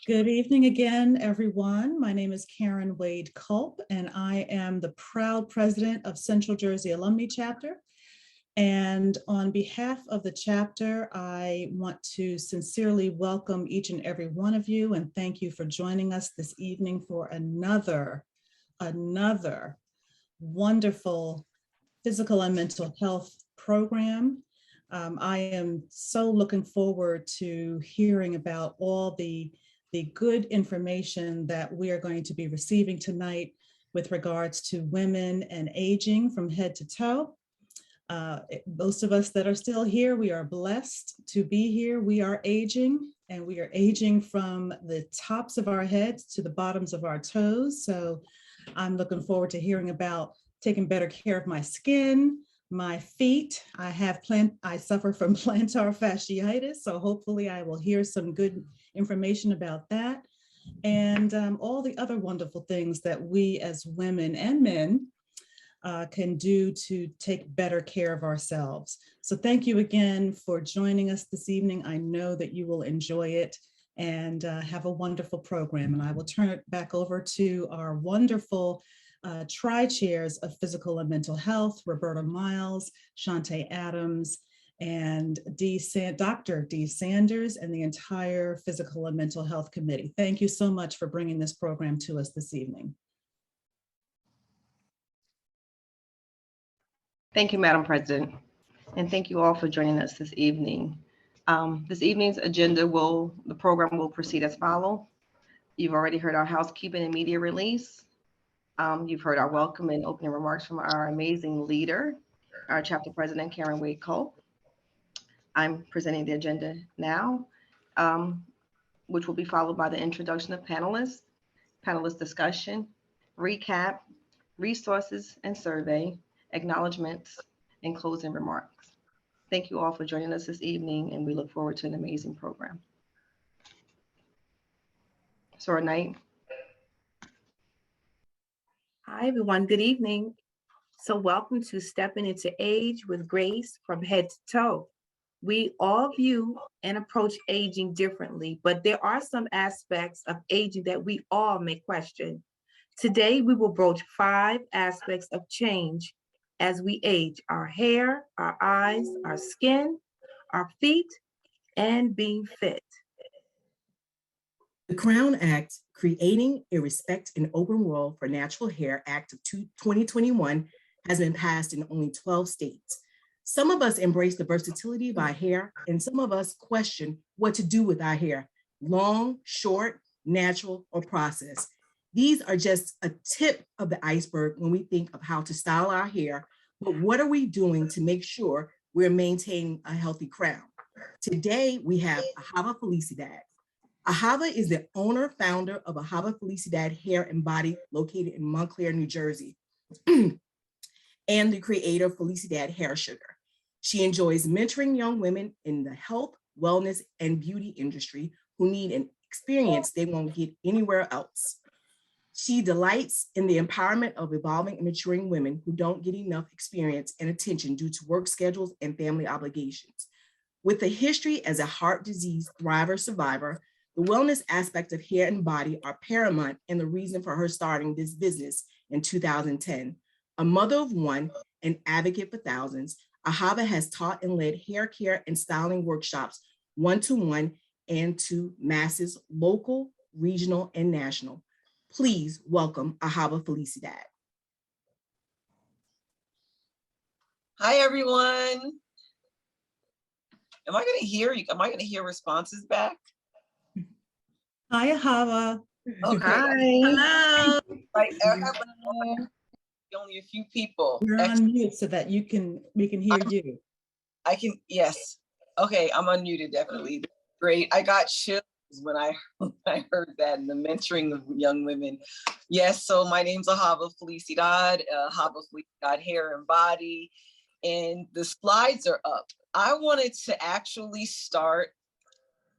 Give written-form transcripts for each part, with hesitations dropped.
Good evening again, everyone. My name is Karen Wade Culp, and I am the proud president of Central Jersey Alumni Chapter. And on behalf of the chapter, I want to sincerely welcome each and every one of you and thank you for joining us this evening for another wonderful physical and mental health program. I am so looking forward to hearing about all the good information that we are going to be receiving tonight with regards to women and aging from head to toe. Most of us that are still here, we are blessed to be here. We are aging, and we are aging from the tops of our heads to the bottoms of our toes. So I'm looking forward to hearing about taking better care of my skin, my feet. I suffer from plantar fasciitis, so hopefully I will hear some good information about that, and all the other wonderful things that we as women and men can do to take better care of ourselves. So thank you again for joining us this evening. I know that you will enjoy it and have a wonderful program. And I will turn it back over to our wonderful tri-chairs of physical and mental health, Roberta Miles, Shantae Adams, and Dr. Dee Sanders, and the entire Physical and Mental Health Committee. Thank you so much for bringing this program to us this evening. Thank you, Madam President, and thank you all for joining us this evening. This evening's agenda the program will proceed as follows. You've already heard our housekeeping and media release. You've heard our welcome and opening remarks from our amazing leader, our chapter president, Karen Wade Culp. I'm presenting the agenda now, which will be followed by the introduction of panelists, panelist discussion, recap, resources and survey, acknowledgements, and closing remarks. Thank you all for joining us this evening, and we look forward to an amazing program. Sora Knight. Hi, everyone. Good evening. So welcome to Stepping into Age with Grace from Head to Toe. We all view and approach aging differently, but there are some aspects of aging that we all may question. Today, we will broach 5 aspects of change as we age: our hair, our eyes, our skin, our feet, and being fit. The Crown Act, Creating a Respect and Open World for Natural Hair Act of 2021, has been passed in only 12 states. Some of us embrace the versatility of our hair, and some of us question what to do with our hair: long, short, natural, or processed. These are just a tip of the iceberg when we think of how to style our hair, but what are we doing to make sure we're maintaining a healthy crown? Today, we have Ahava Felicidad. Ahava is the owner, founder of Ahava Felicidad Hair and Body, located in Montclair, New Jersey, and the creator of Felicidad Hair Sugar. She enjoys mentoring young women in the health, wellness, and beauty industry who need an experience they won't get anywhere else. She delights in the empowerment of evolving and maturing women who don't get enough experience and attention due to work schedules and family obligations. With a history as a heart disease thriver survivor, the wellness aspects of hair and body are paramount and the reason for her starting this business in 2010. A mother of one, an advocate for thousands, Ahava has taught and led hair care and styling workshops one-to-one and to masses, local, regional, and national. Please welcome Ahava Felicidad. Hi, everyone. Am I going to hear you? Am I going to hear responses back? Hi, Ahava. Okay. Hi. Hello. Right. Only a few people. You're on mute so that we can hear you. I can, yes. Okay, I'm unmuted, definitely. Great. I got chills when I heard that, and the mentoring of young women. Yes, so my name's Ahava Felicidad, Ahava Felicidad Hair and Body, and the slides are up. I wanted to actually start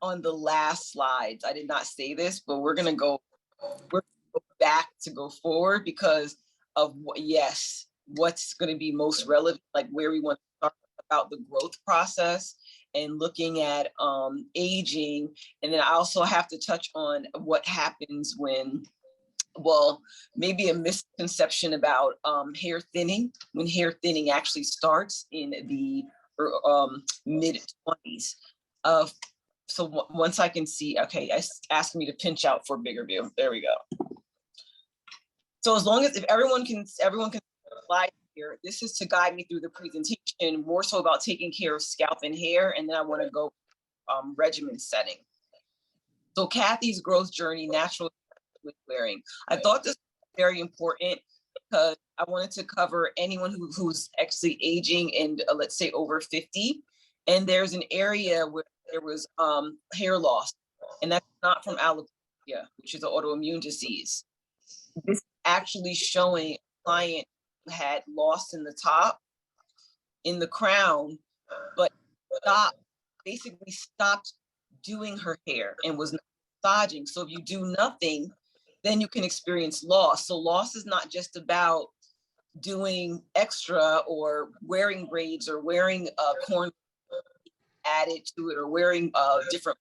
on the last slides. I did not say this, but we're gonna go back to go forward because of what's going to be most relevant, like where we want to start about the growth process and looking at aging. And then I also have to touch on what happens when, well, maybe a misconception about hair thinning, when hair thinning actually starts in the mid-20s. So once I can see, okay, asked me to pinch out for a bigger view. There we go. So as long as, if everyone can slide here, this is to guide me through the presentation, more so about taking care of scalp and hair, and then I want to go regimen setting. So Kathy's growth journey, natural wearing. I thought this was very important because I wanted to cover anyone who's actually aging and let's say over 50, and there's an area where there was hair loss, and that's not from alopecia, which is an autoimmune disease. This is actually showing a client who had loss in the top, in the crown, but basically stopped doing her hair and was massaging. So if you do nothing, then you can experience loss. So loss is not just about doing extra or wearing braids or wearing corn added to it or wearing different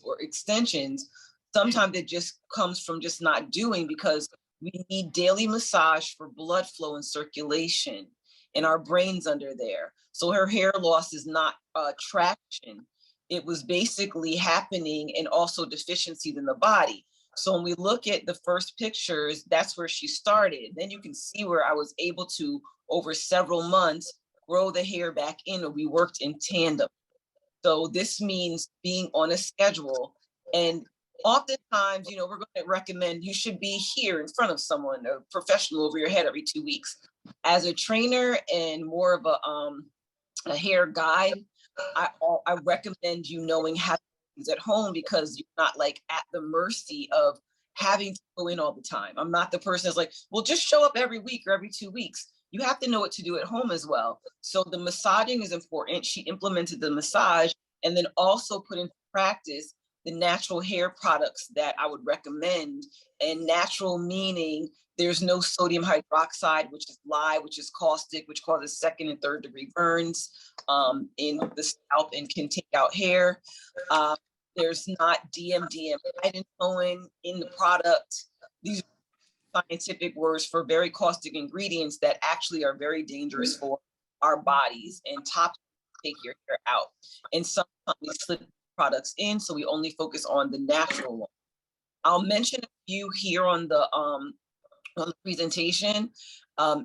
or extensions. Sometimes it just comes from just not doing, because we need daily massage for blood flow and circulation, and our brain's under there. So her hair loss is not traction. It was basically happening and also deficiencies in the body. So when we look at the first pictures, that's where she started. Then you can see where I was able to, over several months, grow the hair back in, and we worked in tandem. So this means being on a schedule. And oftentimes, we're going to recommend you should be here in front of someone, a professional over your head every 2 weeks. As a trainer and more of a hair guide, I recommend you knowing how to do things at home, because you're not like at the mercy of having to go in all the time. I'm not the person that's like, well, just show up every week or every 2 weeks. You have to know what to do at home as well. So the massaging is important. She implemented the massage and then also put into practice the natural hair products that I would recommend. And natural meaning there's no sodium hydroxide, which is lye, which is caustic, which causes 2nd and 3rd degree burns in the scalp and can take out hair. There's not DMDM in the product. These are scientific words for very caustic ingredients that actually are very dangerous for our bodies, and toxins take your hair out. And some companies slip products in, so we only focus on the natural one. I'll mention a few here on the presentation.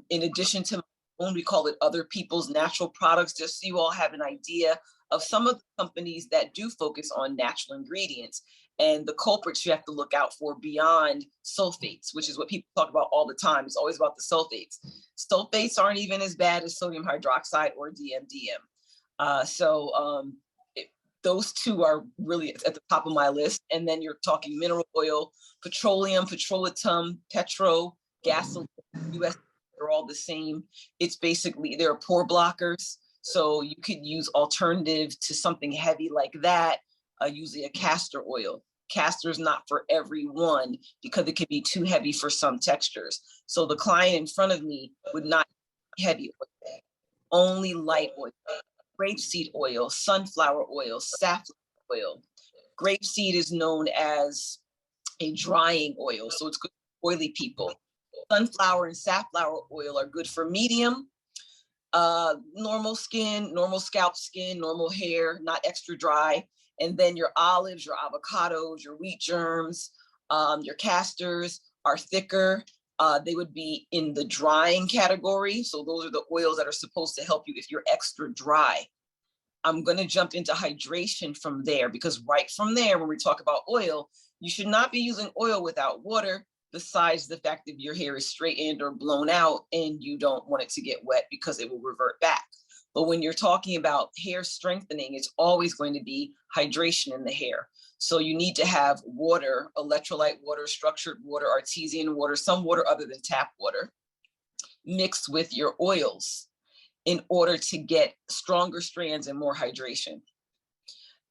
In addition to my own, we call it other people's natural products, just so you all have an idea of some of the companies that do focus on natural ingredients and the culprits you have to look out for beyond sulfates, which is what people talk about all the time. It's always about the sulfates. Sulfates aren't even as bad as sodium hydroxide or DMDM. Those two are really at the top of my list. And then you're talking mineral oil, petroleum, petrolatum, petro, gasoline, US, they're all the same. It's basically, they're pore blockers. So you could use alternative to something heavy like that, usually a castor oil. Castor is not for everyone because it can be too heavy for some textures. So the client in front of me would not heavy oil, only light oil. Grapeseed oil, sunflower oil, safflower oil. Grapeseed is known as a drying oil, so it's good for oily people. Sunflower and safflower oil are good for medium, normal skin, normal scalp skin, normal hair, not extra dry. And then your olives, your avocados, your wheat germs, your castors are thicker. They would be in the drying category. So those are the oils that are supposed to help you if you're extra dry. I'm going to jump into hydration from there, because right from there, when we talk about oil, you should not be using oil without water, besides the fact that your hair is straightened or blown out and you don't want it to get wet because it will revert back. But when you're talking about hair strengthening, it's always going to be hydration in the hair. So you need to have water, electrolyte water, structured water, artesian water, some water other than tap water, mixed with your oils in order to get stronger strands and more hydration.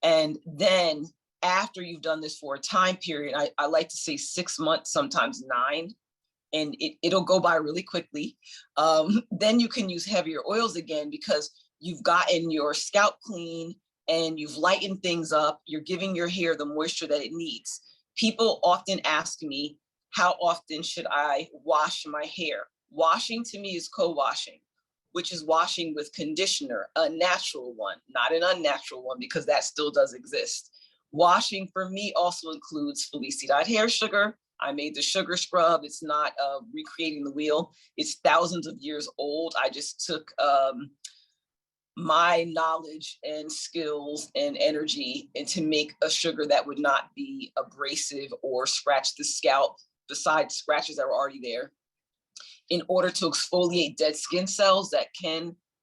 And then after you've done this for a time period, I like to say 6 months, sometimes 9, and it'll go by really quickly. Then you can use heavier oils again, because you've gotten your scalp clean, and you've lightened things up, you're giving your hair the moisture that it needs. People often ask me, how often should I wash my hair? Washing to me is co-washing, which is washing with conditioner, a natural one, not an unnatural one, because that still does exist. Washing for me also includes Felicidad hair sugar. I made the sugar scrub. It's not recreating the wheel. It's thousands of years old. I just took my knowledge and skills and energy and to make a sugar that would not be abrasive or scratch the scalp, besides scratches that were already there, in order to exfoliate dead skin cells that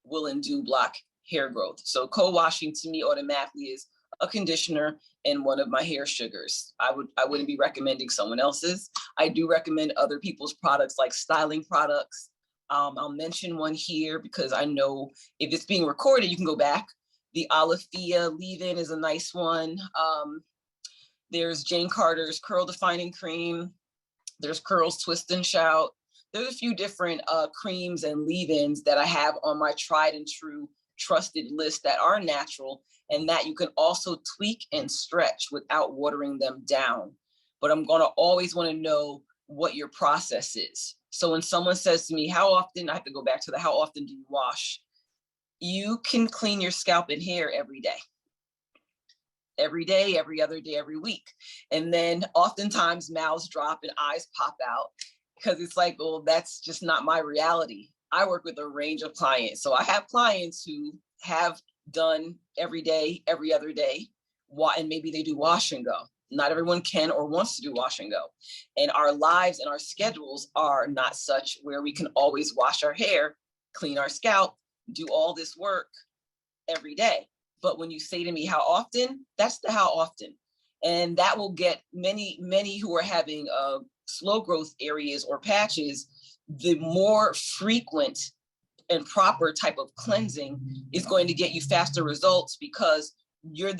will and do block hair growth. So co-washing to me automatically is a conditioner and one of my hair sugars. I wouldn't be recommending someone else's. I do recommend other people's products like styling products. I'll mention one here because I know if it's being recorded, you can go back. The Alafia leave-in is a nice one. There's Jane Carter's Curl Defining Cream. There's Curls Twist and Shout. There's a few different creams and leave-ins that I have on my tried and true trusted list that are natural and that you can also tweak and stretch without watering them down. But I'm gonna always wanna know what your process is. So when someone says to me, how often, I have to go back to the how often do you wash? You can clean your scalp and hair every day. Every day, every other day, every week. And then oftentimes mouths drop and eyes pop out because it's like, well, that's just not my reality. I work with a range of clients. So I have clients who have done every day, every other day, and maybe they do wash and go. Not everyone can or wants to do wash and go. And our lives and our schedules are not such where we can always wash our hair, clean our scalp, do all this work every day. But when you say to me, how often, that's the how often. And that will get many who are having slow growth areas or patches, the more frequent and proper type of cleansing is going to get you faster results because you're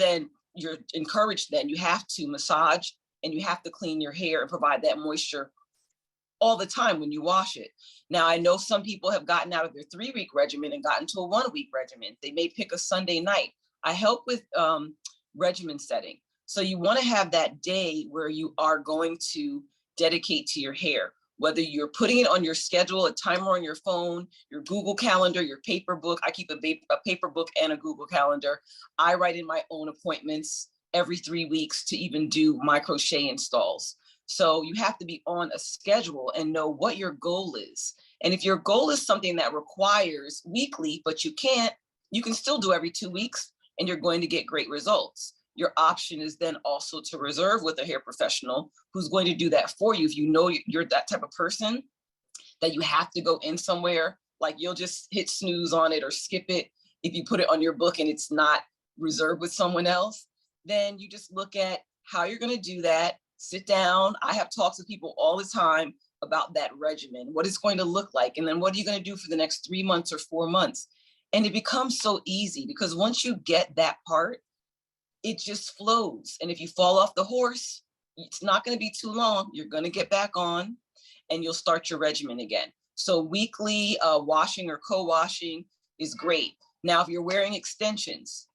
encouraged then. You have to massage and you have to clean your hair and provide that moisture all the time when you wash it. Now, I know some people have gotten out of their 3-week regimen and gotten to a 1-week regimen. They may pick a Sunday night. I help with regimen setting. So you want to have that day where you are going to dedicate to your hair, whether you're putting it on your schedule, a timer on your phone, your Google Calendar, your paper book. I keep a paper book and a Google Calendar. I write in my own appointments every 3 weeks to even do my crochet installs. So you have to be on a schedule and know what your goal is. And if your goal is something that requires weekly, but you can still do every 2 weeks and you're going to get great results. Your option is then also to reserve with a hair professional who's going to do that for you. If you know you're that type of person that you have to go in somewhere, like you'll just hit snooze on it or skip it if you put it on your book and it's not reserved with someone else, then you just look at how you're going to do that. Sit down. I have talks with people all the time about that regimen, what it's going to look like, and then what are you going to do for the next 3 months or 4 months? And it becomes so easy because once you get that part, it just flows. And if you fall off the horse, it's not going to be too long. You're going to get back on and you'll start your regimen again. So weekly washing or co-washing is great. Now, if you're wearing extensions,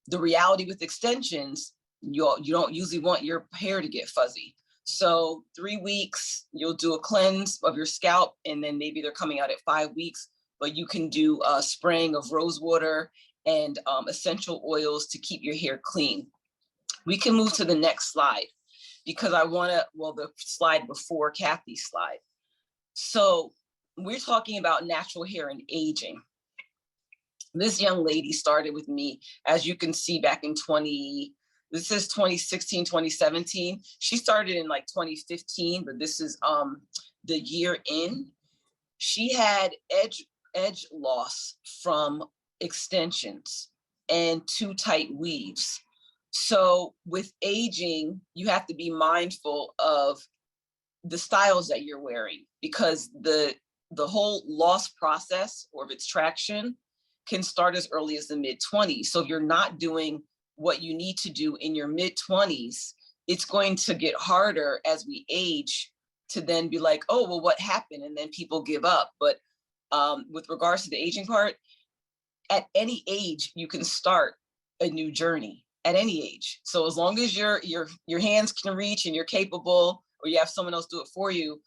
the reality with extensions, you don't usually want your hair to get fuzzy. So 3 weeks, you'll do a cleanse of your scalp, and then maybe they're coming out at 5 weeks, but you can do a spraying of rose water and essential oils to keep your hair clean. We can move to the next slide because the slide before Kathy's slide. So we're talking about natural hair and aging. This young lady started with me, as you can see, back in 2016, 2017. She started in like 2015, but this is the year in. She had edge loss from extensions and too tight weaves. So with aging, you have to be mindful of the styles that you're wearing because the whole loss process or of extraction can start as early as the mid-20s. So if you're not doing what you need to do in your mid-20s, it's going to get harder as we age to then be like, oh, well, what happened? And then people give up. But with regards to the aging part, at any age, you can start a new journey at any age. So as long as your hands can reach and you're capable, or you have someone else do it for you,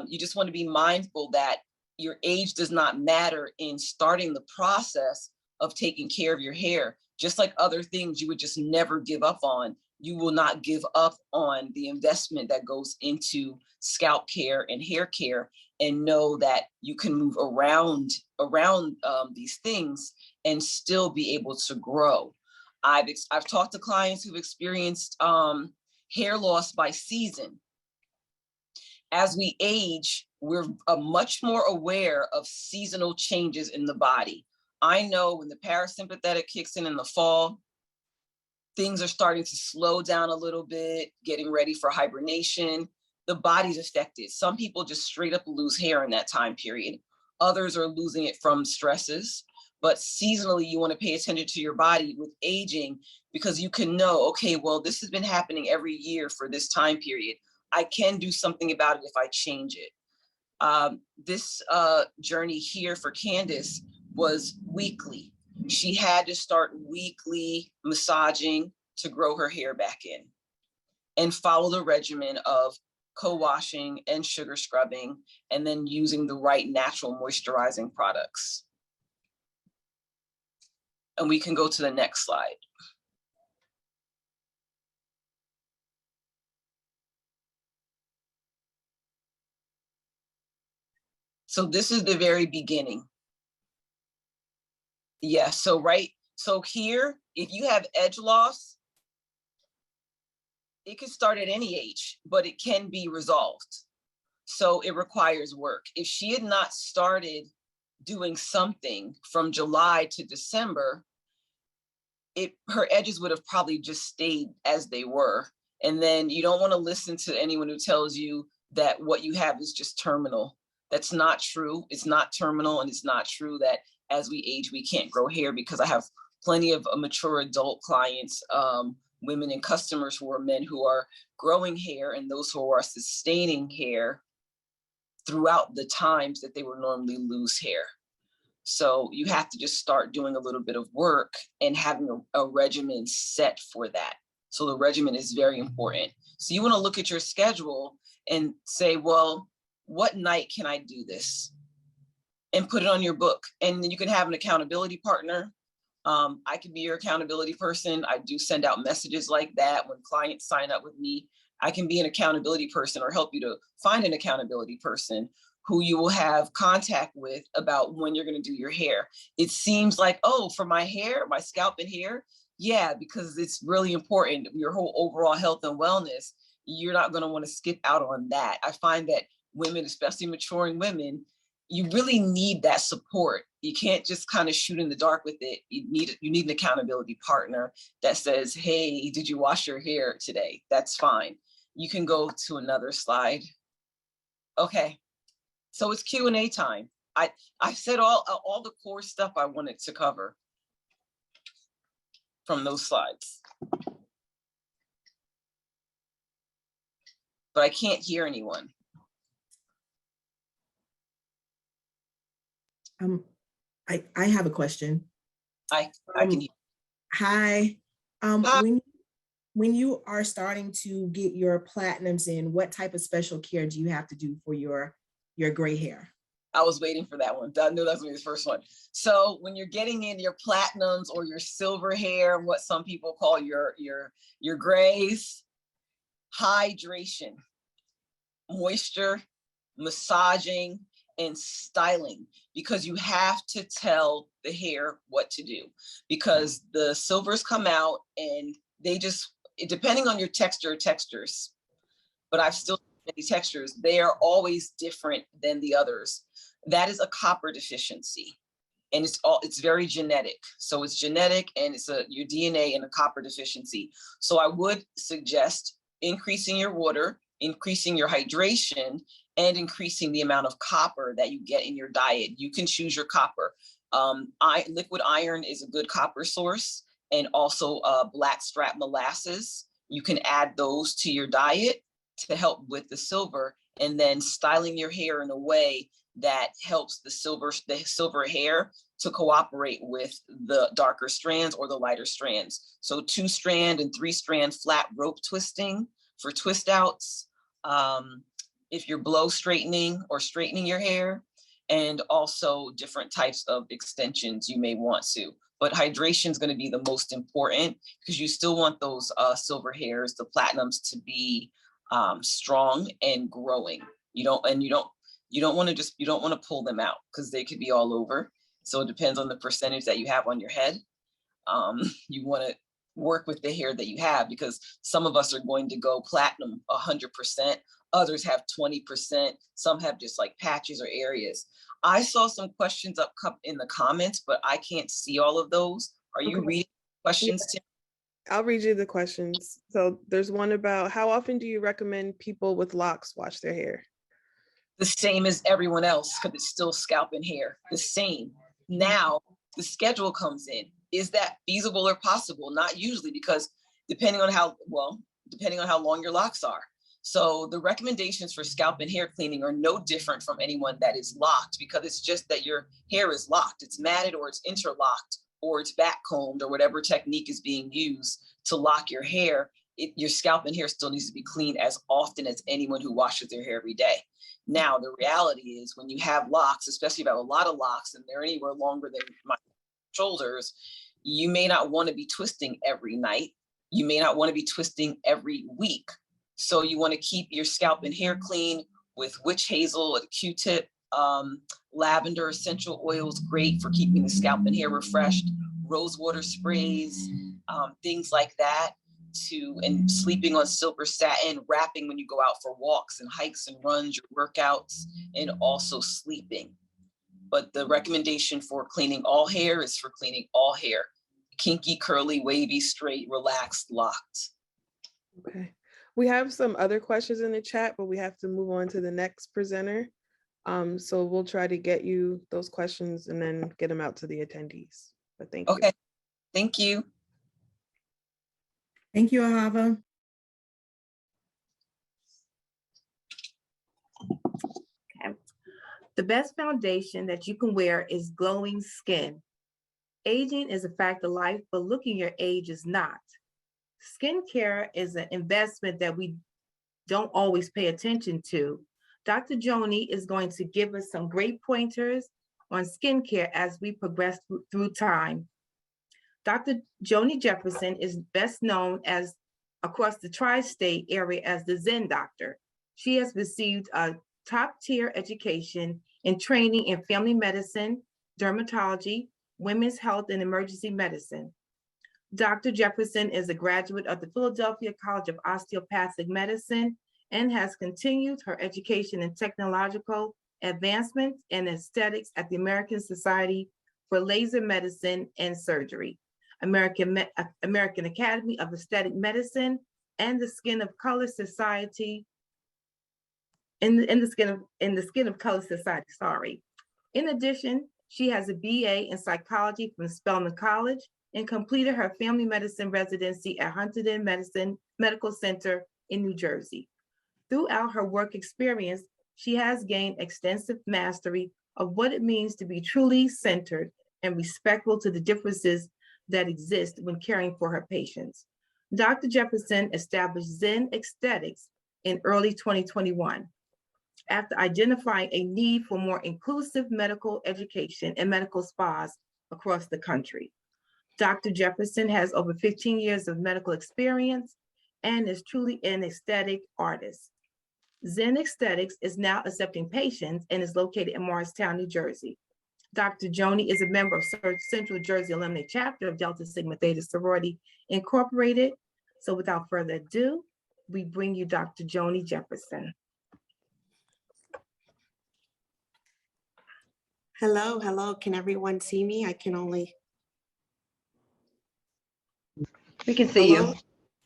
you just want to be mindful that your age does not matter in starting the process of taking care of your hair. Just like other things you would just never give up on, you will not give up on the investment that goes into scalp care and hair care, and know that you can move around these things and still be able to grow. I've talked to clients who've experienced hair loss by season. As we age, we're much more aware of seasonal changes in the body. I know when the parasympathetic kicks in the fall, things are starting to slow down a little bit, getting ready for hibernation. The body's affected. Some people just straight up lose hair in that time period. Others are losing it from stresses. But seasonally, you want to pay attention to your body with aging, because you can know, okay, well, this has been happening every year for this time period. I can do something about it if I change it. This journey here for Candice was weekly. She had to start weekly massaging to grow her hair back in, and follow the regimen of co-washing and sugar scrubbing, and then using the right natural moisturizing products. And we can go to the next slide. So this is the very beginning. Yeah, so here, if you have edge loss, it can start at any age, but it can be resolved. So it requires work. If she had not started doing something from July to December, her edges would have probably just stayed as they were. And then you don't want to listen to anyone who tells you that what you have is just terminal. That's not true. It's not terminal, and it's not true that as we age, we can't grow hair, because I have plenty of mature adult clients, women and customers who are men who are growing hair, and those who are sustaining hair throughout the times that they would normally lose hair. So you have to just start doing a little bit of work and having a regimen set for that. So the regimen is very important. So you want to look at your schedule and say, well, what night can I do this? And put it on your book. And then you can have an accountability partner. I can be your accountability person. I do send out messages like that when clients sign up with me. I can be an accountability person, or help you to find an accountability person who you will have contact with about when you're going to do your hair. It seems like, oh, for my hair, my scalp and hair. Yeah, because it's really important. Your whole overall health and wellness, you're not going to want to skip out on that. I find that women, especially maturing women, you really need that support. You can't just kind of shoot in the dark with it. You need an accountability partner that says, hey, did you wash your hair today? That's fine. You can go to another slide. Okay, so it's Q&A time. I said all the core stuff I wanted to cover from those slides. But I can't hear anyone. I have a question. I can hear. Hi. Hi. When you are starting to get your platinums in, what type of special care do you have to do for your gray hair? I was waiting for that one. I knew that was going to be the first one. So when you're getting in your platinums or your silver hair, what some people call your grays, hydration, moisture, massaging, and styling, because you have to tell the hair what to do, because the silvers come out and they just, depending on your textures, but I've still many textures, they are always different than the others. That is a copper deficiency, and it's very genetic. So it's genetic, and it's your DNA and a copper deficiency. So I would suggest increasing your water, increasing your hydration, and increasing the amount of copper that you get in your diet. You can choose your copper. Liquid iron is a good copper source, and also blackstrap molasses. You can add those to your diet to help with the silver, and then styling your hair in a way that helps the silver hair to cooperate with the darker strands or the lighter strands. So 2-strand and 3-strand flat rope twisting for twist outs. If you're blow straightening or straightening your hair, and also different types of extensions you may want to. But hydration is going to be the most important because you still want those silver hairs, the platinums, to be strong and growing. You don't want to pull them out because they could be all over. So it depends on the percentage that you have on your head. You want to work with the hair that you have, because some of us are going to go platinum 100%. Others have 20%. Some have just like patches or areas. I saw some questions up in the comments, but I can't see all of those. Are you reading questions, Tim? I'll read you the questions. So there's one about, how often do you recommend people with locks wash their hair? The same as everyone else, because it's still scalp and hair, the same. Now the schedule comes in. Is that feasible or possible? Not usually, because depending on how long your locks are. So the recommendations for scalp and hair cleaning are no different from anyone that is locked, because it's just that your hair is locked. It's matted, or it's interlocked, or it's back combed, or whatever technique is being used to lock your hair. Your scalp and hair still needs to be cleaned as often as anyone who washes their hair every day. Now, the reality is, when you have locks, especially if you have a lot of locks and they're anywhere longer than my shoulders, you may not want to be twisting every night. You may not want to be twisting every week. So you want to keep your scalp and hair clean with witch hazel, a Q-tip, lavender essential oils, great for keeping the scalp and hair refreshed, rose water sprays, things like that. And sleeping on silver satin, wrapping when you go out for walks and hikes and runs, your workouts, and also sleeping. But the recommendation for cleaning all hair is for cleaning all hair: kinky, curly, wavy, straight, relaxed, locked. Okay. We have some other questions in the chat, but we have to move on to the next presenter. So we'll try to get you those questions and then get them out to the attendees. But thank you. Okay, thank you. Thank you, Ahava. Okay. The best foundation that you can wear is glowing skin. Aging is a fact of life, but looking your age is not. Skincare is an investment that we don't always pay attention to. Dr. Joni is going to give us some great pointers on skincare as we progress through time. Dr. Joni Jefferson is best known as across the tri-state area as the Zen Doctor. She has received a top-tier education and training in family medicine, dermatology, women's health, and emergency medicine. Dr. Jefferson is a graduate of the Philadelphia College of Osteopathic Medicine and has continued her education in technological advancements and aesthetics at the American Society for Laser Medicine and Surgery, American Academy of Aesthetic Medicine, and the Skin of Color Society. In the Skin of Color Society. Sorry. In addition, she has a BA in psychology from Spelman College and completed her family medicine residency at Huntington Medical Center in New Jersey. Throughout her work experience, she has gained extensive mastery of what it means to be truly centered and respectful to the differences that exist when caring for her patients. Dr. Jefferson established Zen Aesthetics in early 2021 after identifying a need for more inclusive medical education and medical spas across the country. Dr. Jefferson has over 15 years of medical experience and is truly an aesthetic artist. Zen Aesthetics is now accepting patients and is located in Morristown, New Jersey. Dr. Joni is a member of Central Jersey Alumni Chapter of Delta Sigma Theta Sorority Incorporated. So without further ado, we bring you Dr. Joni Jefferson. Hello, hello. Can everyone see me? I can only. We can see Hello. you.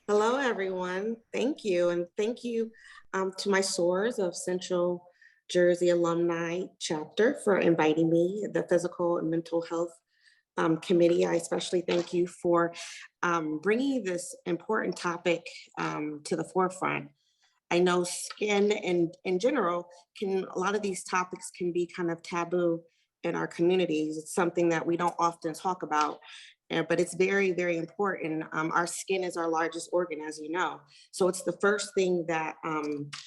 Hello, everyone. Thank you. And thank you to my SOARs of Central Jersey Alumni Chapter for inviting me, the Physical and Mental Health Committee. I especially thank you for bringing this important topic to the forefront. I know skin and in general a lot of these topics can be kind of taboo in our communities. It's something that we don't often talk about, but it's very, very important. Our skin is our largest organ, as you know. So it's the first thing that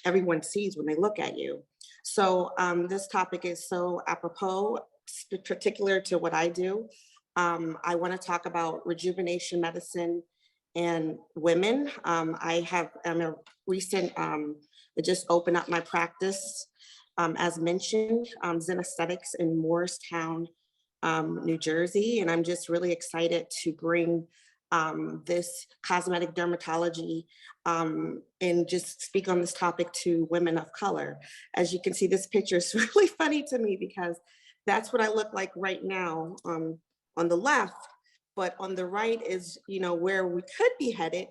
everyone sees when they look at you. So this topic is so apropos, particular to what I do. I want to talk about rejuvenation medicine and women. I'm a recent, I just opened up my practice, as mentioned, Zen Aesthetics in Morristown, New Jersey. And I'm just really excited to bring this cosmetic dermatology and just speak on this topic to women of color. As you can see, this picture is really funny to me because that's what I look like right now on the left. But on the right is, where we could be headed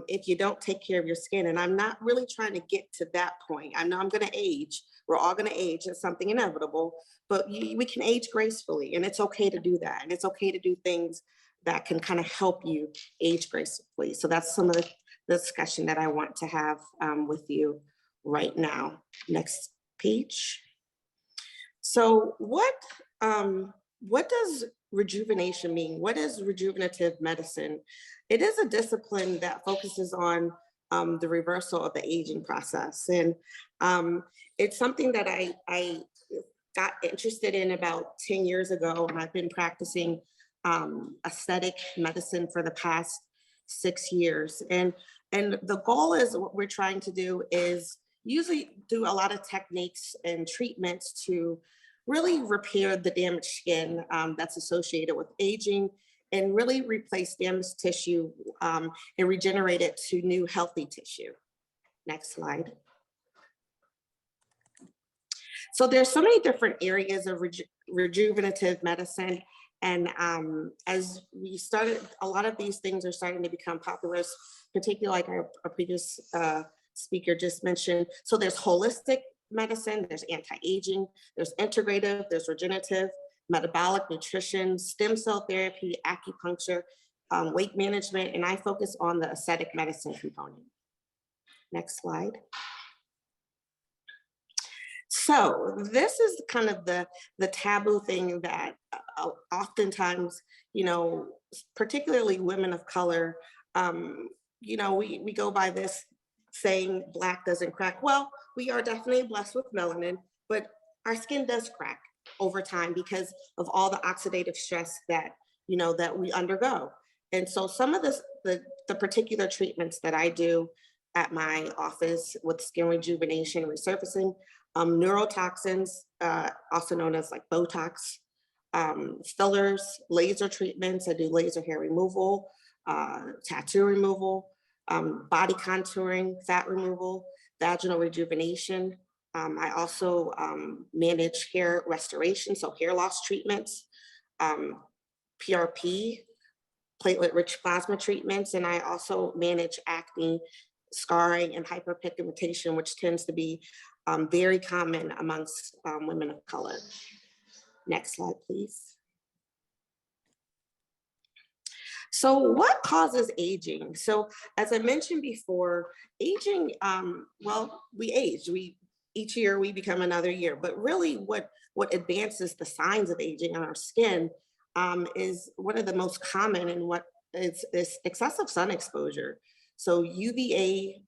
if you don't take care of your skin. And I'm not really trying to get to that point. I know I'm going to age. We're all going to age. It's something inevitable, but we can age gracefully, and it's okay to do that. And it's okay to do things that can kind of help you age gracefully. So that's some of the discussion that I want to have with you right now. Next page. So what does rejuvenation mean? What is rejuvenative medicine? It is a discipline that focuses on the reversal of the aging process. And it's something that I got interested in about 10 years ago, and I've been practicing aesthetic medicine for the past 6 years. And the goal is, what we're trying to do is usually do a lot of techniques and treatments to really repair the damaged skin that's associated with aging, and really replace damaged tissue and regenerate it to new healthy tissue. Next slide. So there's so many different areas of rejuvenative medicine. And as we started, a lot of these things are starting to become popular, particularly like our previous speaker just mentioned. So there's holistic medicine, there's anti-aging, there's integrative, there's regenerative, metabolic, nutrition, stem cell therapy, acupuncture, weight management, and I focus on the aesthetic medicine component. Next slide. So this is kind of the taboo thing that oftentimes, particularly women of color, we go by this saying Black doesn't crack. Well, we are definitely blessed with melanin, but our skin does crack over time because of all the oxidative stress that, that we undergo. And so some of the particular treatments that I do at my office with skin rejuvenation, resurfacing, neurotoxins, also known as like Botox, fillers, laser treatments. I do laser hair removal, tattoo removal, body contouring, fat removal, vaginal rejuvenation. I also manage hair restoration, so hair loss treatments, PRP, platelet-rich plasma treatments, and I also manage acne, scarring, and hyperpigmentation, which tends to be very common amongst women of color. Next slide, please. So what causes aging? So as I mentioned before, aging, well, we age. Each year we become another year, but really what advances the signs of aging on our skin is one of the most common, and what is excessive sun exposure. So UVA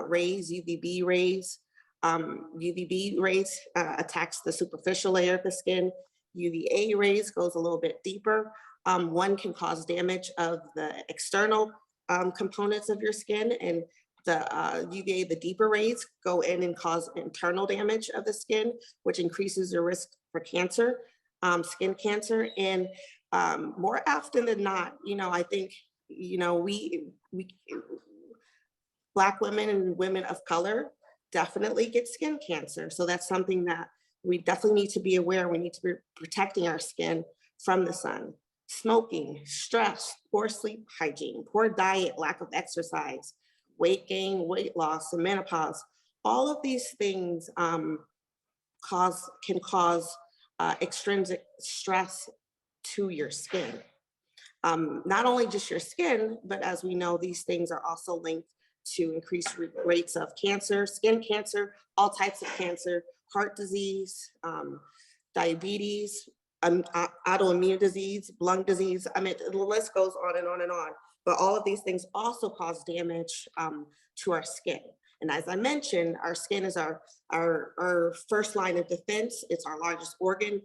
rays, UVB rays, UVB rays attacks the superficial layer of the skin. UVA rays goes a little bit deeper. One can cause damage of the external components of your skin, and the UVA, the deeper rays, go in and cause internal damage of the skin, which increases your risk for cancer, skin cancer. And more often than not, I think, we Black women and women of color definitely get skin cancer. So that's something that we definitely need to be aware. We need to be protecting our skin from the sun. Smoking, stress, poor sleep hygiene, poor diet, lack of exercise, weight gain, weight loss, and menopause. All of these things can cause extrinsic stress to your skin. Not only just your skin, but as we know, these things are also linked to increase rates of cancer, skin cancer, all types of cancer, heart disease, diabetes, autoimmune disease, lung disease. I mean, the list goes on and on and on. But all of these things also cause damage to our skin. And as I mentioned, our skin is our first line of defense. It's our largest organ.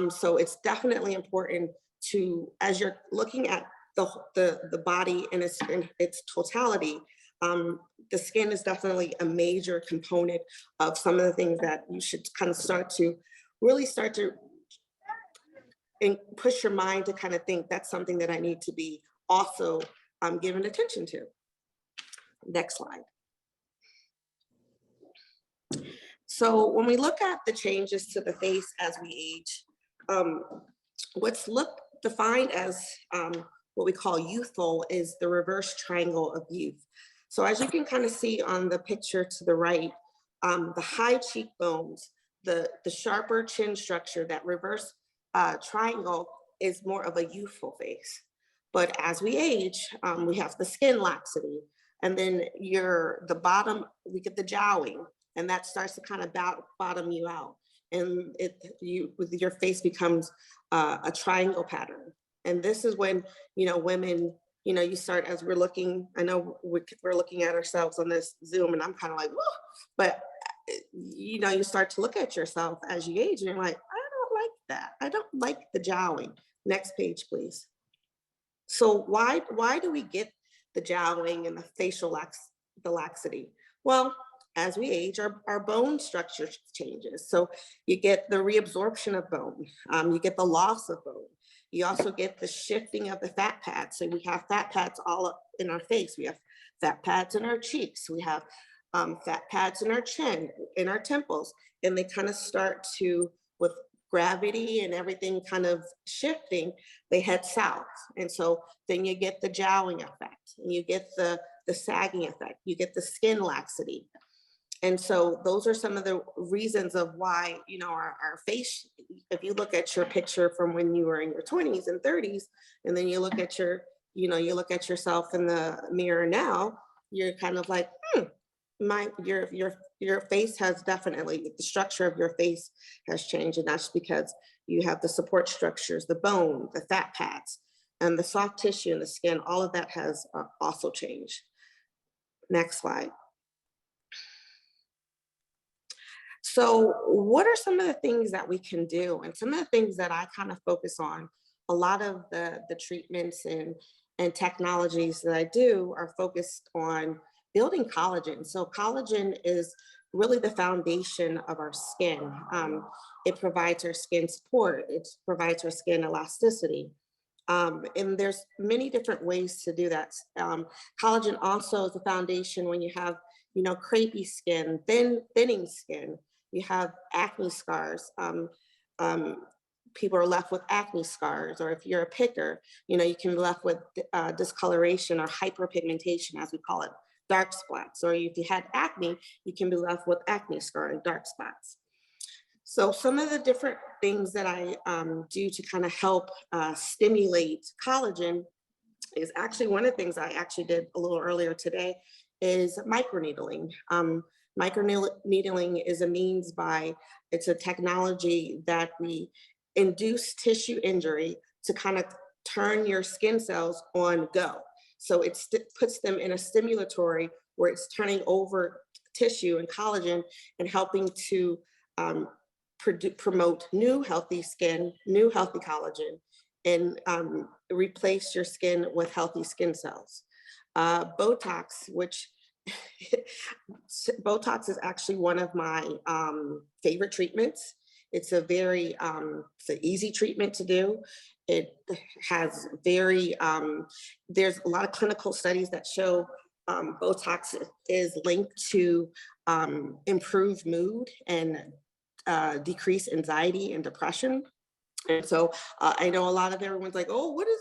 So it's definitely important to, as you're looking at the body in its totality, the skin is definitely a major component of some of the things that you should kind of really start to and push your mind to kind of think that's something that I need to be also given attention to. Next slide. So when we look at the changes to the face as we age, what's defined as what we call youthful is the reverse triangle of youth. So as you can kind of see on the picture to the right, the high cheekbones, the sharper chin structure, that reverse triangle is more of a youthful face. But as we age, we have the skin laxity, and then the bottom, we get the jowling, and that starts to kind of bottom you out. And your face becomes a triangle pattern. And this is when, women, you start, as we're looking, I know we're looking at ourselves on this Zoom, and I'm kind of like, whoa, but you start to look at yourself as you age, and you're like, I don't like that. I don't like the jowling. Next page, please. So why do we get the jowling and the facial laxity? Well, as we age, our bone structure changes. So you get the reabsorption of bone. You get the loss of bone. You also get the shifting of the fat pads. So we have fat pads all up in our face. We have fat pads in our cheeks. We have fat pads in our chin, in our temples, and they kind of start to, with gravity and everything kind of shifting, they head south. And so then you get the jowling effect, and you get the sagging effect, you get the skin laxity. And so those are some of the reasons of why, our face, if you look at your picture from when you were in your 20s and 30s, and then you look at you look at yourself in the mirror now, you're kind of like, your face has definitely, the structure of your face has changed. And that's because you have the support structures, the bone, the fat pads, and the soft tissue in the skin. All of that has also changed. Next slide. So what are some of the things that we can do? And some of the things that I kind of focus on, a lot of the treatments and technologies that I do are focused on building collagen. So collagen is really the foundation of our skin. It provides our skin support. It provides our skin elasticity. And there's many different ways to do that. Collagen also is the foundation when you have, crepey skin, thinning skin. You have acne scars. People are left with acne scars, or if you're a picker, you can be left with discoloration or hyperpigmentation, as we call it, dark spots. Or if you had acne, you can be left with acne scar and dark spots. So some of the different things that I do to kind of help stimulate collagen is actually one of the things I actually did a little earlier today is microneedling. Microneedling is a means it's a technology that we induce tissue injury to kind of turn your skin cells on go. So it puts them in a stimulatory where it's turning over tissue and collagen and helping to promote new healthy skin, new healthy collagen, and replace your skin with healthy skin cells. Botox, which Botox is actually one of my favorite treatments. It's a very, it's an easy treatment to do. It has there's a lot of clinical studies that show Botox is linked to improved mood and decrease anxiety and depression. And so I know a lot of everyone's like, oh, what is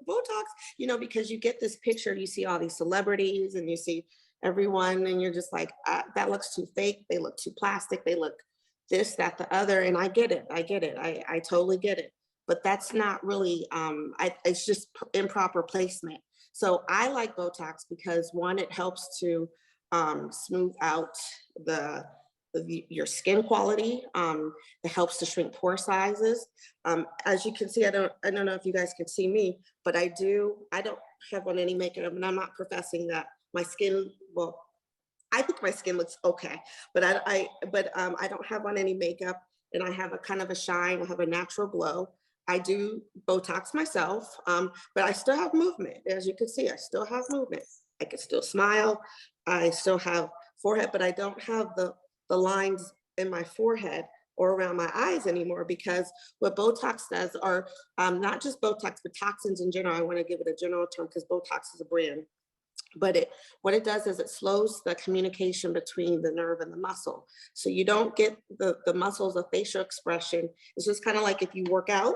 Botox? Because you get this picture, you see all these celebrities and you see everyone, and you're just like, that looks too fake. They look too plastic. They look this, that, the other. And I get it. I totally get it. But that's not really, it's just improper placement. So I like Botox because one, it helps to smooth out your skin quality. It helps to shrink pore sizes. As you can see, I don't know if you guys can see me, but I don't have on any makeup, and I'm not professing that my skin, well, I think my skin looks okay, but I don't have on any makeup, and I have a kind of a shine. I have a natural glow. I do Botox myself, but I still have movement. As you can see, I still have movement. I can still smile. I still have forehead, but I don't have the lines in my forehead or around my eyes anymore, because what Botox does are not just Botox, but toxins in general. I want to give it a general term because Botox is a brand. But what it does is it slows the communication between the nerve and the muscle. So you don't get the muscles of facial expression. It's just kind of like if you work out,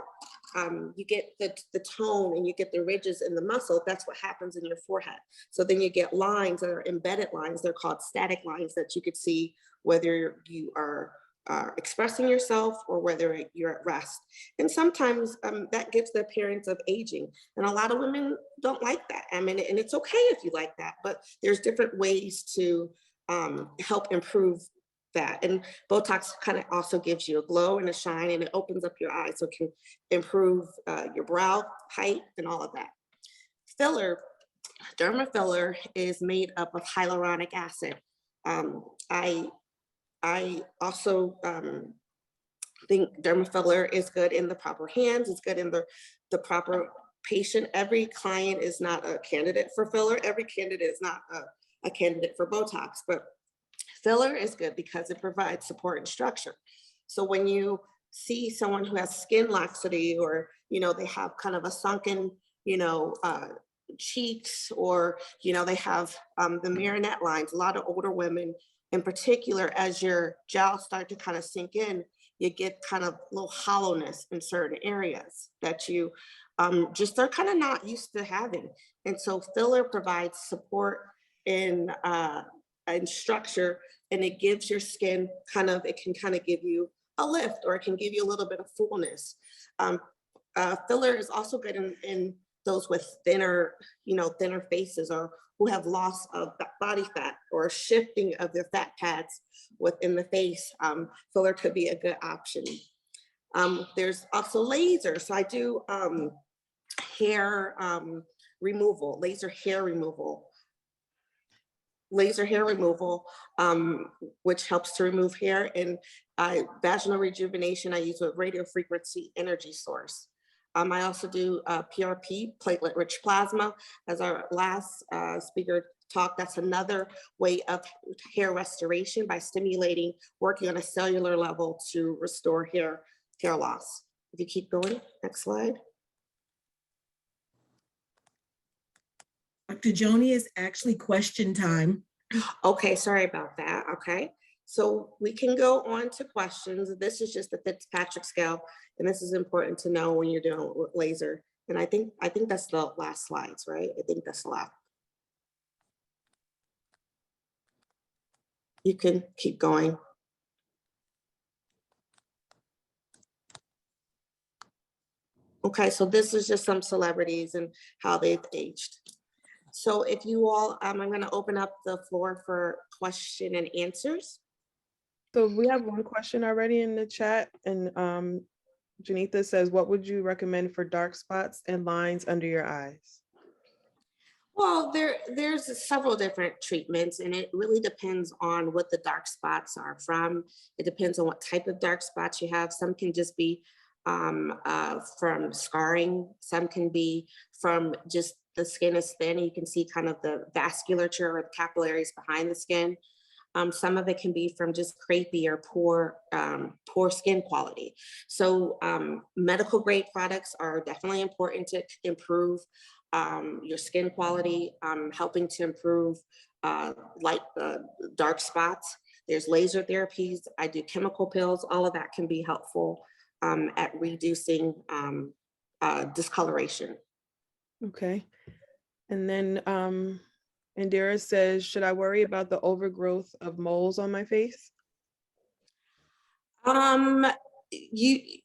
you get the tone and you get the ridges in the muscle. That's what happens in your forehead. So then you get lines that are embedded lines. They're called static lines that you could see whether you are expressing yourself or whether you're at rest. And sometimes that gives the appearance of aging. And a lot of women don't like that. I mean, and it's okay if you like that, but there's different ways to help improve that. And Botox kind of also gives you a glow and a shine, and it opens up your eyes, so it can improve your brow height and all of that. Filler, derma filler is made up of hyaluronic acid. I also think derma filler is good in the proper hands. It's good in the proper patient. Every client is not a candidate for filler. Every candidate is not a candidate for Botox, but filler is good because it provides support and structure. So when you see someone who has skin laxity, or, they have kind of a sunken, cheeks, or, they have the marionette lines, a lot of older women in particular, as your jowls start to kind of sink in, you get kind of a little hollowness in certain areas that you just are kind of not used to having. And so filler provides support and structure, and it gives your skin it can kind of give you a lift, or it can give you a little bit of fullness. Filler is also good in those with thinner faces, or who have loss of body fat or shifting of their fat pads within the face. Filler could be a good option. There's also laser. So I do hair removal, laser hair removal, which helps to remove hair. And vaginal rejuvenation, I use a radio frequency energy source. I also do PRP, platelet-rich plasma. As our last speaker talked, that's another way of hair restoration by working on a cellular level to restore hair loss. If you keep going, next slide. Dr. Joni, is actually question time. Okay, sorry about that. Okay, so we can go on to questions. This is just the Fitzpatrick scale, and this is important to know when you're doing laser. And I think that's the last slides, right? I think that's the last. You can keep going. Okay, so this is just some celebrities and how they've aged. So if you all, I'm going to open up the floor for question and answers. So we have one question already in the chat, and Janitha says, what would you recommend for dark spots and lines under your eyes? Well, there's several different treatments, and it really depends on what the dark spots are from. It depends on what type of dark spots you have. Some can just be from scarring. Some can be from just the skin is thin. You can see kind of the vasculature or the capillaries behind the skin. Some of it can be from just crepey or poor skin quality. So medical grade products are definitely important to improve your skin quality, helping to improve dark spots. There's laser therapies. I do chemical pills. All of that can be helpful at reducing discoloration. Okay. And then Indira says, should I worry about the overgrowth of moles on my face?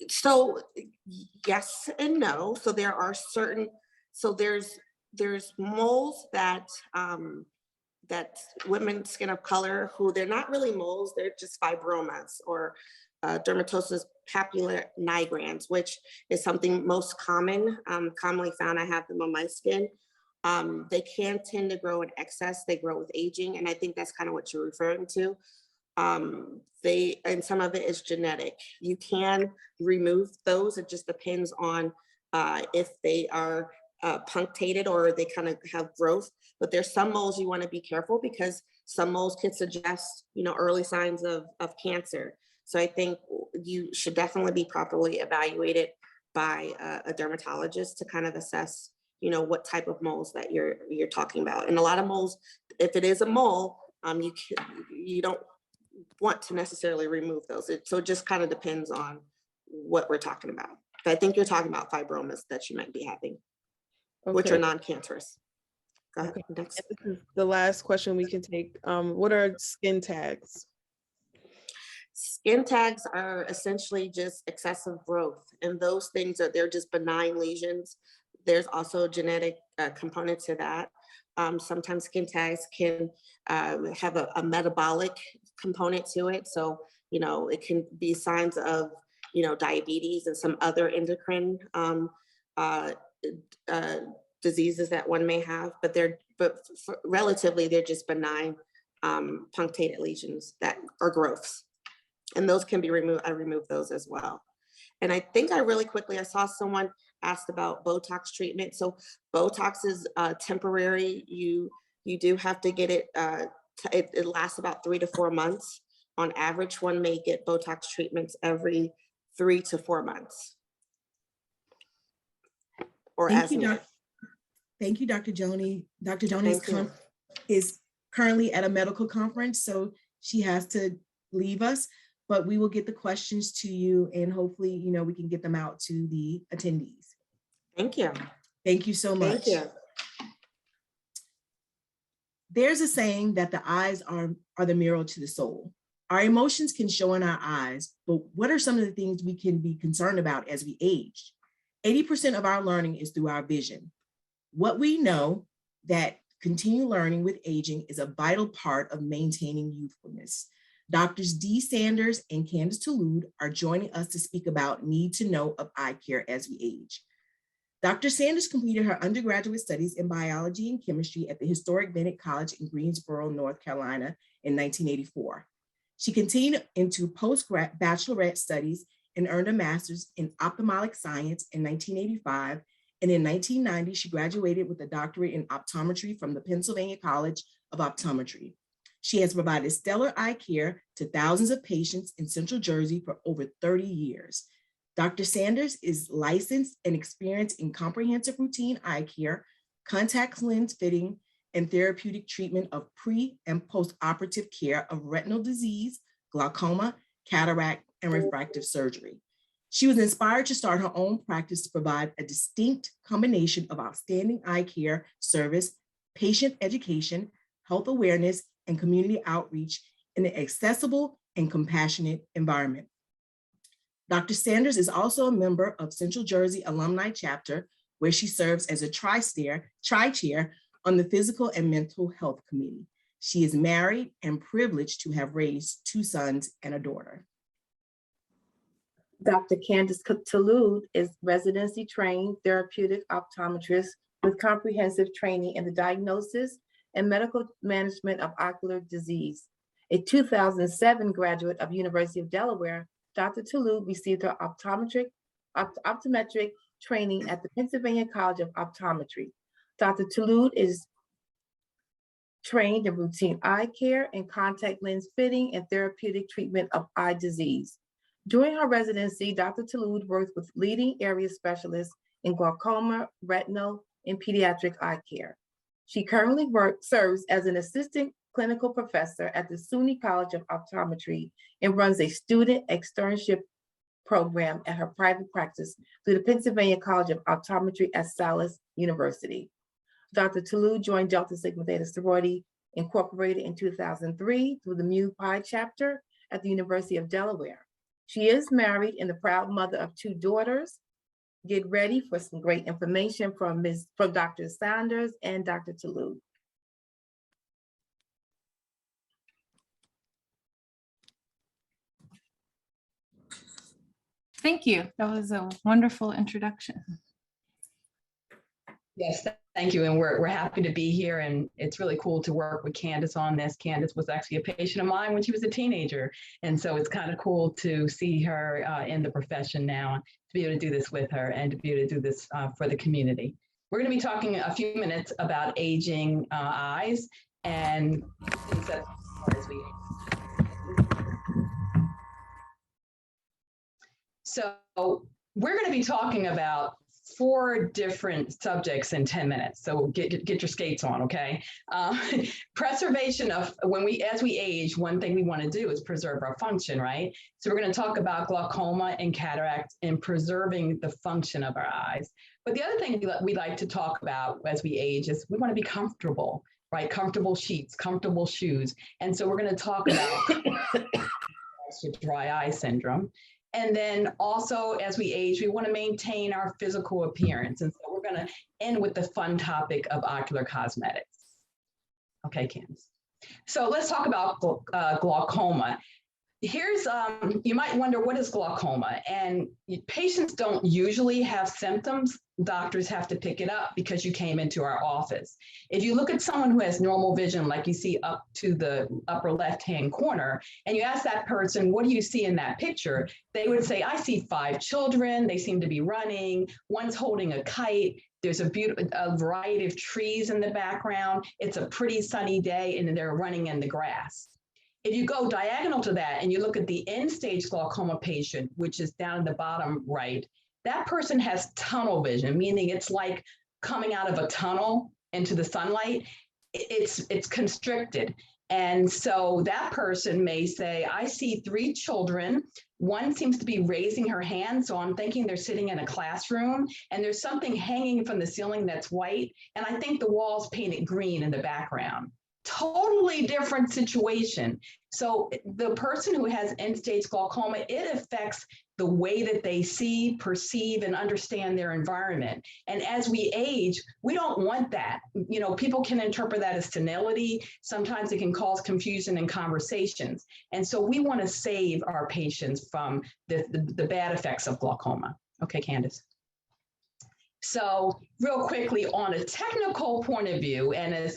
So yes and no. So there's there's moles that that women, skin of color, who they're not really moles, they're just fibromas or dermatosis papular nigrans, which is something most commonly found. I have them on my skin. They can tend to grow in excess. They grow with aging, and I think that's kind of what you're referring to. And some of it is genetic. You can remove those. It just depends on if they are punctated or they kind of have growth. But there's some moles you want to be careful, because some moles can suggest, early signs of cancer. So I think you should definitely be properly evaluated by a dermatologist to kind of assess, what type of moles that you're talking about. And a lot of moles, if it is a mole, you don't want to necessarily remove those. So it just kind of depends on what we're talking about. But I think you're talking about fibromas that you might be having, which are non-cancerous. Go ahead. Next. This is the last question we can take. What are skin tags? Skin tags are essentially just excessive growth, and those things they're just benign lesions. There's also a genetic component to that. Sometimes skin tags can have a metabolic component to it. So, it can be signs of, diabetes and some other endocrine diseases that one may have, but relatively, they're just benign punctated lesions that are growths. And those can be removed. I removed those as well. And I think I saw someone asked about Botox treatment. So Botox is temporary. You do have to get it. It lasts about 3 to 4 months. On average, one may get Botox treatments every 3 to 4 months. Or Thank as you, needed. Thank you, Dr. Joni. Dr. Joni is currently at a medical conference, so she has to leave us, but we will get the questions to you, and hopefully, we can get them out to the attendees. Thank you. Thank you so much. Thank you. There's a saying that the eyes are the mirror to the soul. Our emotions can show in our eyes, but what are some of the things we can be concerned about as we age? 80% of our learning is through our vision. What we know that continued learning with aging is a vital part of maintaining youthfulness. Doctors D. Sanders and Candice Cook are joining us to speak about need to know of eye care as we age. Dr. Sanders completed her undergraduate studies in biology and chemistry at the historic Bennett College in Greensboro, North Carolina in 1984. She continued into post-bachelorette studies and earned a master's in ophthalmic science in 1985. And in 1990, she graduated with a doctorate in optometry from the Pennsylvania College of Optometry. She has provided stellar eye care to thousands of patients in Central Jersey for over 30 years. Dr. Sanders is licensed and experienced in comprehensive routine eye care, contact lens fitting, and therapeutic treatment of pre- and post-operative care of retinal disease, glaucoma, cataract, and refractive surgery. She was inspired to start her own practice to provide a distinct combination of outstanding eye care service, patient education, health awareness, and community outreach in an accessible and compassionate environment. Dr. Sanders is also a member of Central Jersey Alumni Chapter, where she serves as a tri-chair on the Physical and Mental Health Committee. She is married and privileged to have raised 2 sons and a daughter. Dr. Candice Cook is residency trained therapeutic optometrist with comprehensive training in the diagnosis and medical management of ocular disease. A 2007 graduate of University of Delaware, Dr. Touloud received her optometric training at the Pennsylvania College of Optometry. Dr. Touloud is trained in routine eye care and contact lens fitting and therapeutic treatment of eye disease. During her residency, Dr. Touloud worked with leading area specialists in glaucoma, retinal, and pediatric eye care. She currently serves as an assistant clinical professor at the SUNY College of Optometry and runs a student externship program at her private practice through the Pennsylvania College of Optometry at Salus University. Dr. Touloud joined Delta Sigma Theta Sorority Incorporated in 2003 through the Mu Pi chapter at the University of Delaware. She is married and the proud mother of 2 daughters. get ready for some great information from Dr. Sanders and Dr. Toulouse. Thank you. That was a wonderful introduction. Yes, thank you. And we're happy to be here. And it's really cool to work with Candice on this. Candice was actually a patient of mine when she was a teenager. And so it's kind of cool to see her in the profession now, to be able to do this with her and to be able to do this for the community. We're going to be talking a few minutes about aging eyes and things that as we So we're going to be talking about 4 different subjects in 10 minutes. So get your skates on, okay? Preservation of, as we age, one thing we want to do is preserve our function, right? So we're going to talk about glaucoma and cataracts and preserving the function of our eyes. But the other thing we like to talk about as we age is we want to be comfortable, right? Comfortable sheets, comfortable shoes. And so we're going to talk about dry eye syndrome. And then also, as we age, we want to maintain our physical appearance. And so we're going to end with the fun topic of ocular cosmetics. Okay, Candice. So let's talk about glaucoma. Here's, you might wonder, what is glaucoma? And patients don't usually have symptoms. Doctors have to pick it up because you came into our office. If you look at someone who has normal vision, like you see up to the upper left-hand corner, and you ask that person, what do you see in that picture? They would say, I see 5 children. They seem to be running. One's holding a kite. There's a variety of trees in the background. It's a pretty sunny day, and they're running in the grass. If you go diagonal to that and you look at the end-stage glaucoma patient, which is down in the bottom right, that person has tunnel vision, meaning it's like coming out of a tunnel into the sunlight. It's constricted. And so that person may say, I see 3 children. One seems to be raising her hand, so I'm thinking they're sitting in a classroom, and there's something hanging from the ceiling that's white, and I think the wall's painted green in the background. Totally different situation. So the person who has end-stage glaucoma, it affects the way that they see, perceive, and understand their environment. And as we age, we don't want that. You know, people can interpret that as senility. Sometimes it can cause confusion in conversations. And so we want to save our patients from the bad effects of glaucoma. Okay, Candice. So real quickly, on a technical point of view, and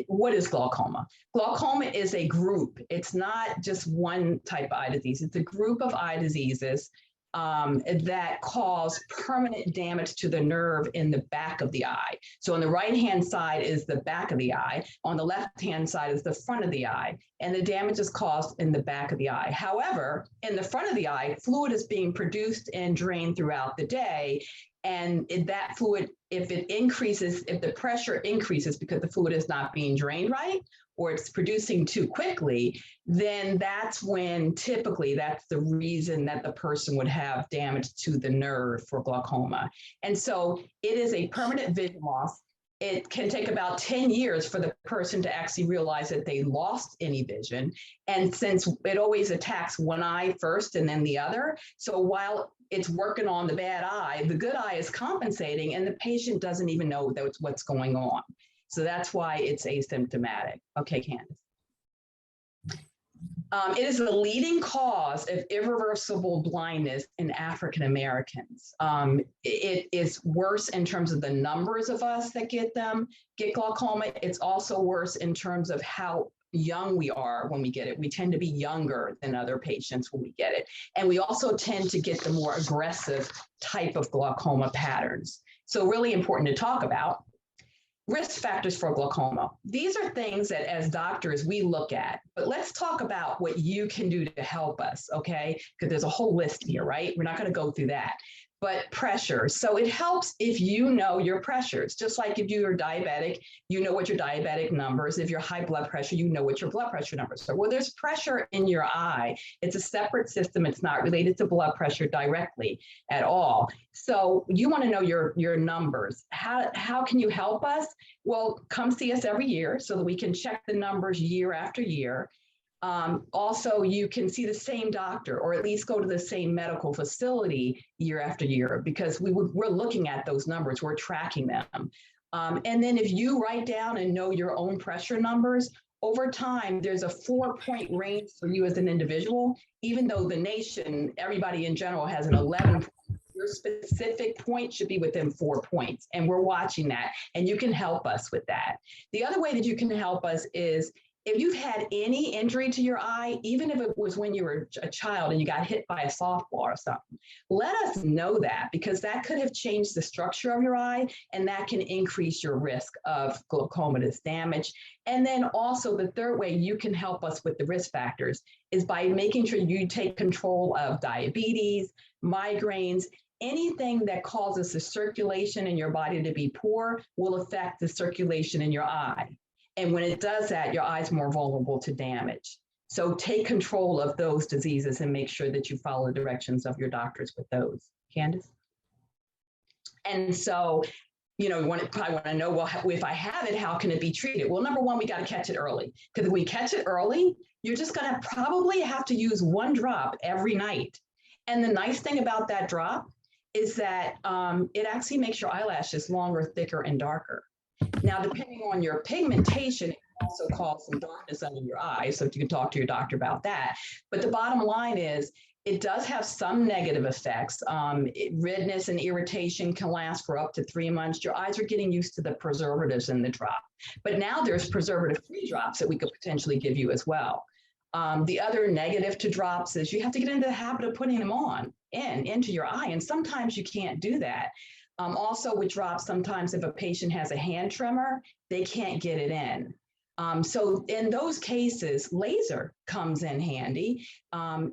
what is glaucoma? Glaucoma is a group. It's not just one type of eye disease. It's a group of eye diseases that cause permanent damage to the nerve in the back of the eye. So on the right-hand side is the back of the eye. On the left-hand side is the front of the eye. And the damage is caused in the back of the eye. However, in the front of the eye, fluid is being produced and drained throughout the day. And that fluid, if the pressure increases because the fluid is not being drained right, or it's producing too quickly, then that's when typically that's the reason that the person would have damage to the nerve for glaucoma. And so it is a permanent vision loss. It can take about 10 years for the person to actually realize that they lost any vision. And since it always attacks one eye first and then the other, so while it's working on the bad eye, the good eye is compensating, and the patient doesn't even know what's going on. So that's why it's asymptomatic. Okay, Candice. It is the leading cause of irreversible blindness in African Americans. It is worse in terms of the numbers of us that get glaucoma. It's also worse in terms of how young we are when we get it. We tend to be younger than other patients when we get it. And we also tend to get the more aggressive type of glaucoma patterns. So really important to talk about. Risk factors for glaucoma. These are things that as doctors we look at, but let's talk about what you can do to help us, okay? Because there's a whole list here, right? We're not going to go through that. But pressure. So it helps if you know your pressures. Just like if you're diabetic, you know what your diabetic numbers. If you're high blood pressure, you know what your blood pressure numbers are. Well, there's pressure in your eye. It's a separate system. It's not related to blood pressure directly at all. So you want to know your numbers. How can you help us? Well, come see us every year so that we can check the numbers year after year. Also, you can see the same doctor or at least go to the same medical facility year after year because we're looking at those numbers, we're tracking them. And then if you write down and know your own pressure numbers, over time, there's a 4-point range for you as an individual, even though the nation, everybody in general has an 11 point. Your specific point should be within 4 points. And we're watching that. And you can help us with that. The other way that you can help us is if you've had any injury to your eye, even if it was when you were a child and you got hit by a softball or something, let us know that because that could have changed the structure of your eye and that can increase your risk of glaucomatous damage. And then also the third way you can help us with the risk factors is by making sure you take control of diabetes, migraines, anything that causes the circulation in your body to be poor will affect the circulation in your eye. And when it does that, your eye's more vulnerable to damage. So take control of those diseases and make sure that you follow the directions of your doctors with those. Candice? And so, you know, you probably want to know, well, if I have it, how can it be treated? Well, number one, we got to catch it early. Because if we catch it early, you're just going to probably have to use 1 drop every night. And the nice thing about that drop is that it actually makes your eyelashes longer, thicker, and darker. Now, depending on your pigmentation, it can also cause some darkness under your eyes, so you can talk to your doctor about that. But the bottom line is, it does have some negative effects. Redness and irritation can last for up to 3 months. Your eyes are getting used to the preservatives in the drop. But now there's preservative-free drops that we could potentially give you as well. The other negative to drops is you have to get into the habit of putting them into your eye, and sometimes you can't do that. Also with drops, sometimes if a patient has a hand tremor, they can't get it in. So in those cases, laser comes in handy,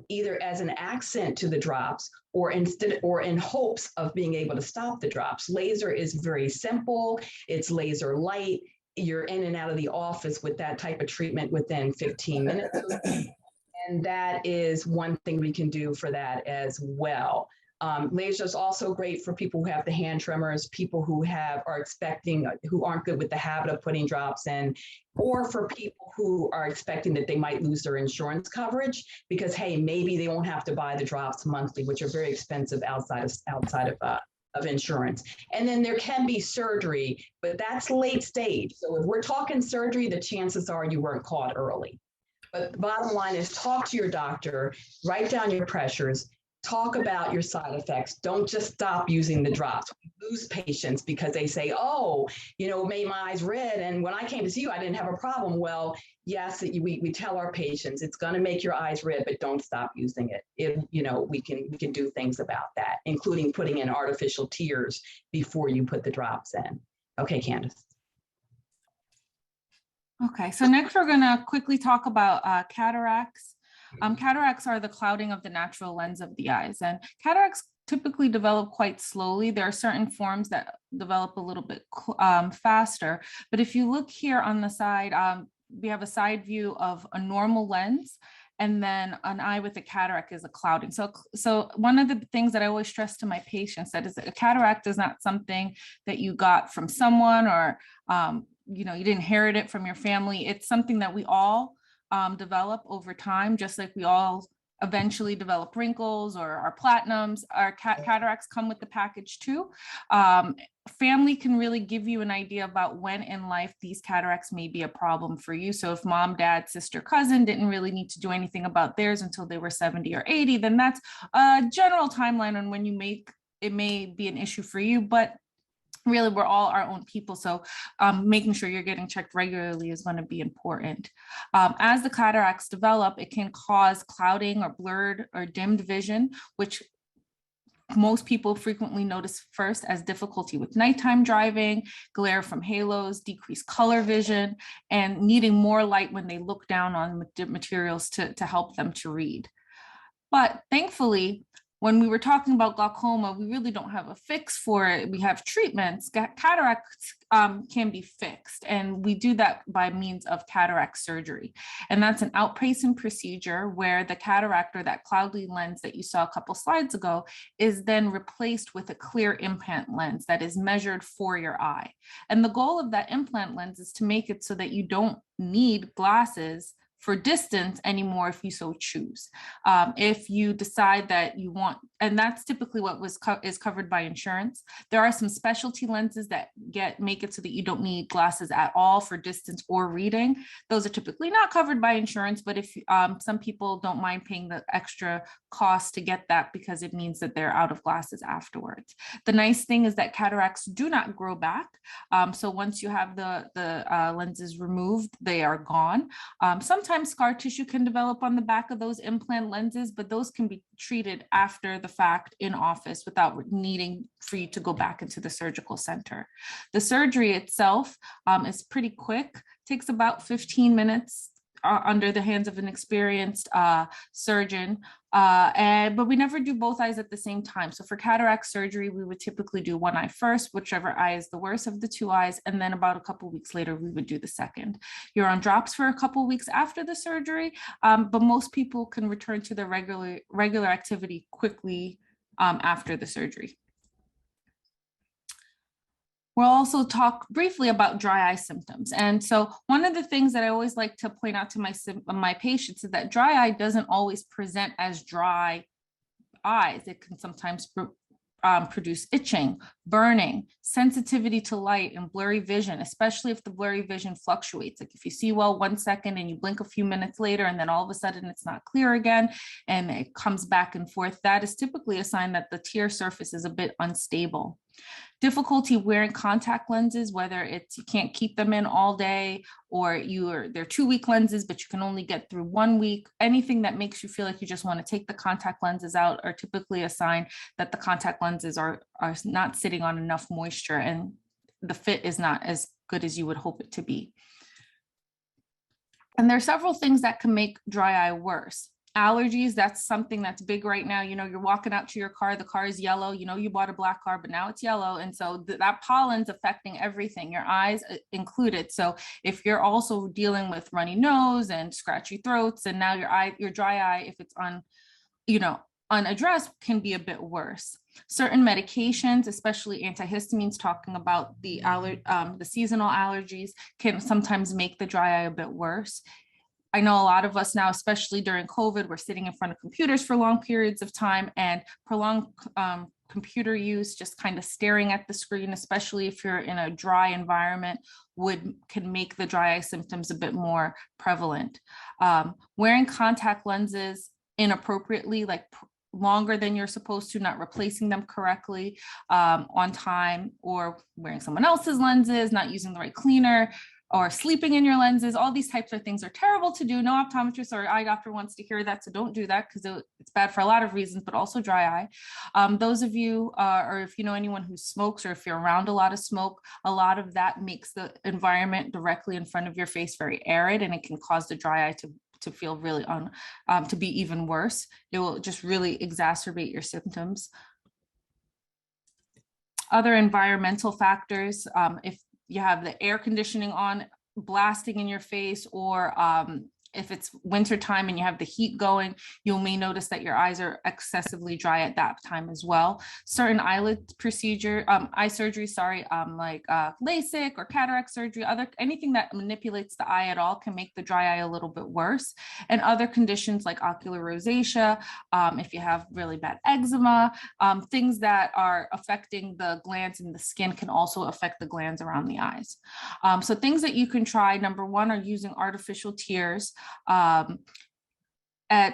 either as an accent to the drops or in hopes of being able to stop the drops. Laser is very simple. It's laser light. You're in and out of the office with that type of treatment within 15 minutes. And that is one thing we can do for that as well. Laser is also great for people who have the hand tremors, people who who aren't good with the habit of putting drops in, or for people who are expecting that they might lose their insurance coverage because, hey, maybe they won't have to buy the drops monthly, which are very expensive outside of insurance. And then there can be surgery, but that's late stage. So if we're talking surgery, the chances are you weren't caught early. But the bottom line is talk to your doctor, write down your pressures, talk about your side effects. Don't just stop using the drops. We lose patients because they say, oh, you know, it made my eyes red. And when I came to see you, I didn't have a problem. Well, yes, we tell our patients it's going to make your eyes red, but don't stop using it. If, you know, we can do things about that, including putting in artificial tears before you put the drops in. Okay, Candice. Okay, so next we're going to quickly talk about cataracts. Cataracts are the clouding of the natural lens of the eyes, and cataracts typically develop quite slowly. There are certain forms that develop a little bit faster, but if you look here on the side, we have a side view of a normal lens, and then an eye with a cataract is a clouding. So one of the things that I always stress to my patients that is a cataract is not something that you got from someone or you know, you didn't inherit it from your family. It's something that we all develop over time, just like we all eventually develop wrinkles or our platinums. Our cataracts come with the package too. Family can really give you an idea about when in life these cataracts may be a problem for you. So if mom, dad, sister, cousin didn't really need to do anything about theirs until they were 70 or 80, then that's a general timeline on when it may be an issue for you. But really, we're all our own people. So making sure you're getting checked regularly is going to be important. As the cataracts develop, it can cause clouding or blurred or dimmed vision, which most people frequently notice first as difficulty with nighttime driving, glare from halos, decreased color vision, and needing more light when they look down on materials to help them to read. But thankfully, when we were talking about glaucoma, we really don't have a fix for it. We have treatments. Cataracts can be fixed, and we do that by means of cataract surgery. And that's an outpatient procedure where the cataract or that cloudy lens that you saw a couple slides ago is then replaced with a clear implant lens that is measured for your eye. And the goal of that implant lens is to make it so that you don't need glasses for distance anymore if you so choose. If you decide that you want, and that's typically what is covered by insurance. There are some specialty lenses that make it so that you don't need glasses at all for distance or reading. Those are typically not covered by insurance, but if some people don't mind paying the extra cost to get that because it means that they're out of glasses afterwards. The nice thing is that cataracts do not grow back. So once you have the lenses removed, they are gone. Sometimes scar tissue can develop on the back of those implant lenses, but those can be treated after the fact in office without needing for you to go back into the surgical center. The surgery itself is pretty quick, takes about 15 minutes under the hands of an experienced surgeon, but we never do both eyes at the same time. So for cataract surgery, we would typically do one eye first, whichever eye is the worst of the two eyes, and then about a couple weeks later, we would do the second. You're on drops for a couple weeks after the surgery, but most people can return to their regular activity quickly after the surgery. We'll also talk briefly about dry eye symptoms. And so one of the things that I always like to point out to my patients is that dry eye doesn't always present as dry eyes. It can sometimes produce itching, burning, sensitivity to light, and blurry vision, especially if the blurry vision fluctuates. Like if you see well 1 second and you blink a few minutes later, and then all of a sudden it's not clear again, and it comes back and forth, that is typically a sign that the tear surface is a bit unstable. Difficulty wearing contact lenses, whether it's you can't keep them in all day or they're 2-week lenses, but you can only get through 1 week. Anything that makes you feel like you just want to take the contact lenses out are typically a sign that the contact lenses are not sitting on enough moisture and the fit is not as good as you would hope it to be. And there are several things that can make dry eye worse. Allergies, that's something that's big right now. You know, you're walking out to your car, the car is yellow, you know, you bought a black car, but now it's yellow. And so that pollen's affecting everything, your eyes included. So if you're also dealing with runny nose and scratchy throats, and now your dry eye, if it's unaddressed, can be a bit worse. Certain medications, especially antihistamines, talking about the seasonal allergies, can sometimes make the dry eye a bit worse. I know a lot of us now, especially during COVID, we're sitting in front of computers for long periods of time, and prolonged computer use, just kind of staring at the screen, especially if you're in a dry environment, can make the dry eye symptoms a bit more prevalent. Wearing contact lenses inappropriately, like longer than you're supposed to, not replacing them correctly on time, or wearing someone else's lenses, not using the right cleaner, or sleeping in your lenses, all these types of things are terrible to do. No optometrist or eye doctor wants to hear that, so don't do that because it's bad for a lot of reasons, but also dry eye. Those of you, or if you know anyone who smokes, or if you're around a lot of smoke, a lot of that makes the environment directly in front of your face very arid, and it can cause the dry eye to feel really to be even worse. It will just really exacerbate your symptoms. Other environmental factors, if you have the air conditioning on blasting in your face, or if it's wintertime and you have the heat going, you may notice that your eyes are excessively dry at that time as well. Certain eyelid eye surgery, like LASIK or cataract surgery, anything that manipulates the eye at all can make the dry eye a little bit worse. And other conditions like ocular rosacea, if you have really bad eczema, things that are affecting the glands in the skin can also affect the glands around the eyes. So things that you can try, number one, are using artificial tears. At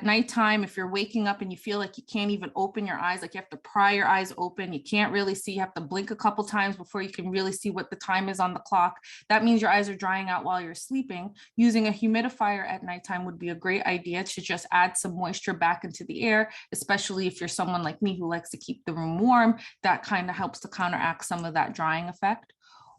nighttime, if you're waking up and you feel like you can't even open your eyes, like you have to pry your eyes open, you can't really see, you have to blink a couple times before you can really see what the time is on the clock, that means your eyes are drying out while you're sleeping. Using a humidifier at nighttime would be a great idea to just add some moisture back into the air, especially if you're someone like me who likes to keep the room warm. That kind of helps to counteract some of that drying effect.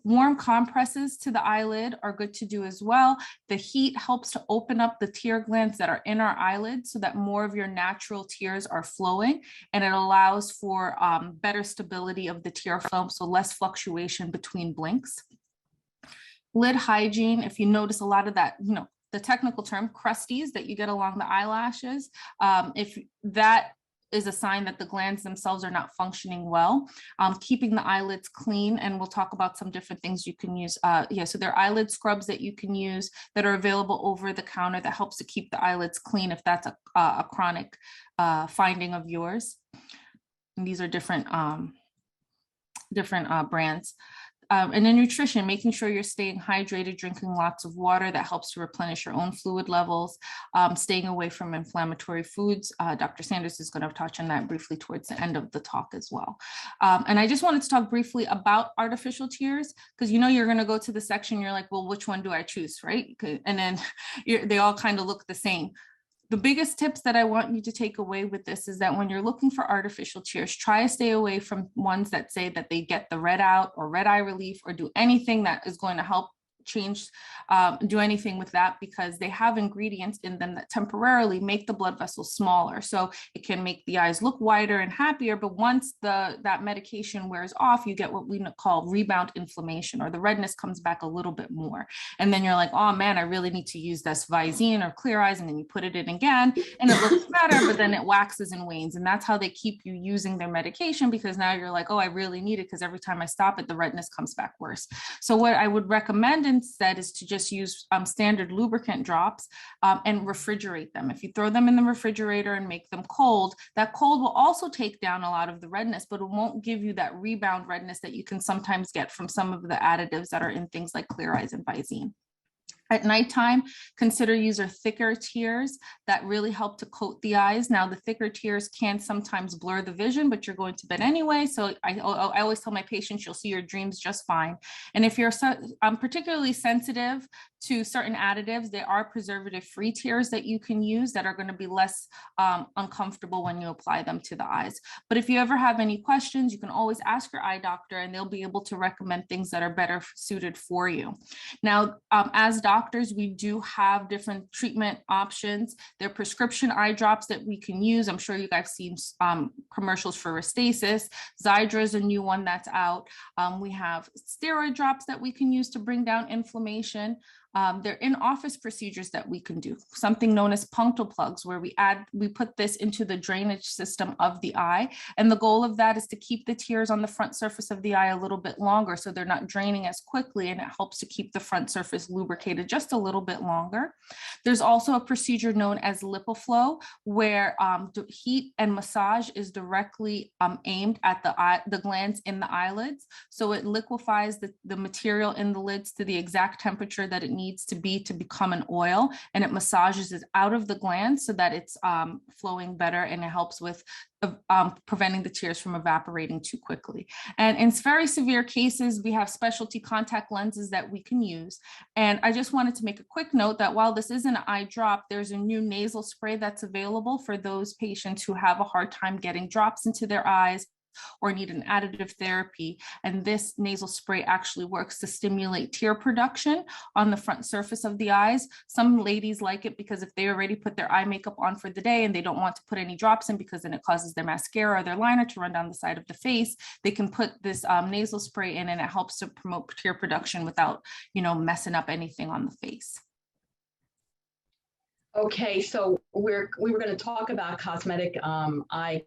Warm compresses to the eyelid are good to do as well. The heat helps to open up the tear glands that are in our eyelids so that more of your natural tears are flowing, and it allows for better stability of the tear film, so less fluctuation between blinks. Lid hygiene, if you notice a lot of that, the technical term crusties that you get along the eyelashes, if that is a sign that the glands themselves are not functioning well. Keeping the eyelids clean, and we'll talk about some different things you can use. So there are eyelid scrubs that you can use that are available over the counter that helps to keep the eyelids clean if that's a chronic finding of yours. And these are different brands. And then nutrition, making sure you're staying hydrated, drinking lots of water that helps to replenish your own fluid levels, staying away from inflammatory foods. Dr. Sanders is going to touch on that briefly towards the end of the talk as well. And I just wanted to talk briefly about artificial tears, because you know you're going to go to the section, you're like, well, which one do I choose, right? And then they all kind of look the same. The biggest tips that I want you to take away with this is that when you're looking for artificial tears, try to stay away from ones that say that they get the red out or red eye relief or do anything that is going to help do anything with that, because they have ingredients in them that temporarily make the blood vessels smaller. So it can make the eyes look wider and happier, but once that medication wears off, you get what we call rebound inflammation, or the redness comes back a little bit more. And then you're like, oh man, I really need to use this Visine or Clear Eyes. And then you put it in again and it looks better, but then it waxes and wanes. And that's how they keep you using their medication, because now you're like, oh, I really need it, because every time I stop it, the redness comes back worse. So what I would recommend instead is to just use standard lubricant drops and refrigerate them. If you throw them in the refrigerator and make them cold, that cold will also take down a lot of the redness, but it won't give you that rebound redness that you can sometimes get from some of the additives that are in things like Clear Eyes and Visine. At nighttime, consider using thicker tears that really help to coat the eyes. Now, the thicker tears can sometimes blur the vision, but you're going to bed anyway. So I always tell my patients, you'll see your dreams just fine. And if you're particularly sensitive to certain additives, there are preservative-free tears that you can use that are going to be less uncomfortable when you apply them to the eyes. But if you ever have any questions, you can always ask your eye doctor, and they'll be able to recommend things that are better suited for you. Now, as doctors, we do have different treatment options. There are prescription eye drops that we can use. I'm sure you guys have seen commercials for Restasis. Xiidra is a new one that's out. We have steroid drops that we can use to bring down inflammation. They're in-office procedures that we can do, something known as punctal plugs, where we put this into the drainage system of the eye. And the goal of that is to keep the tears on the front surface of the eye a little bit longer, so they're not draining as quickly, and it helps to keep the front surface lubricated just a little bit longer. There's also a procedure known as Lipiflow, where the heat and massage is directly aimed at the glands in the eyelids. So it liquefies the material in the lids to the exact temperature that it needs to become an oil, and it massages it out of the gland so that it's flowing better, and it helps with preventing the tears from evaporating too quickly. And in very severe cases, we have specialty contact lenses that we can use. And I just wanted to make a quick note that while this isn't an eye drop, there's a new nasal spray that's available for those patients who have a hard time getting drops into their eyes or need an additive therapy. And this nasal spray actually works to stimulate tear production on the front surface of the eyes. Some ladies like it because if they already put their eye makeup on for the day and they don't want to put any drops in because then it causes their mascara or their liner to run down the side of the face, they can put this nasal spray in, and it helps to promote tear production without, messing up anything on the face. Okay, so we were going to talk about cosmetic eye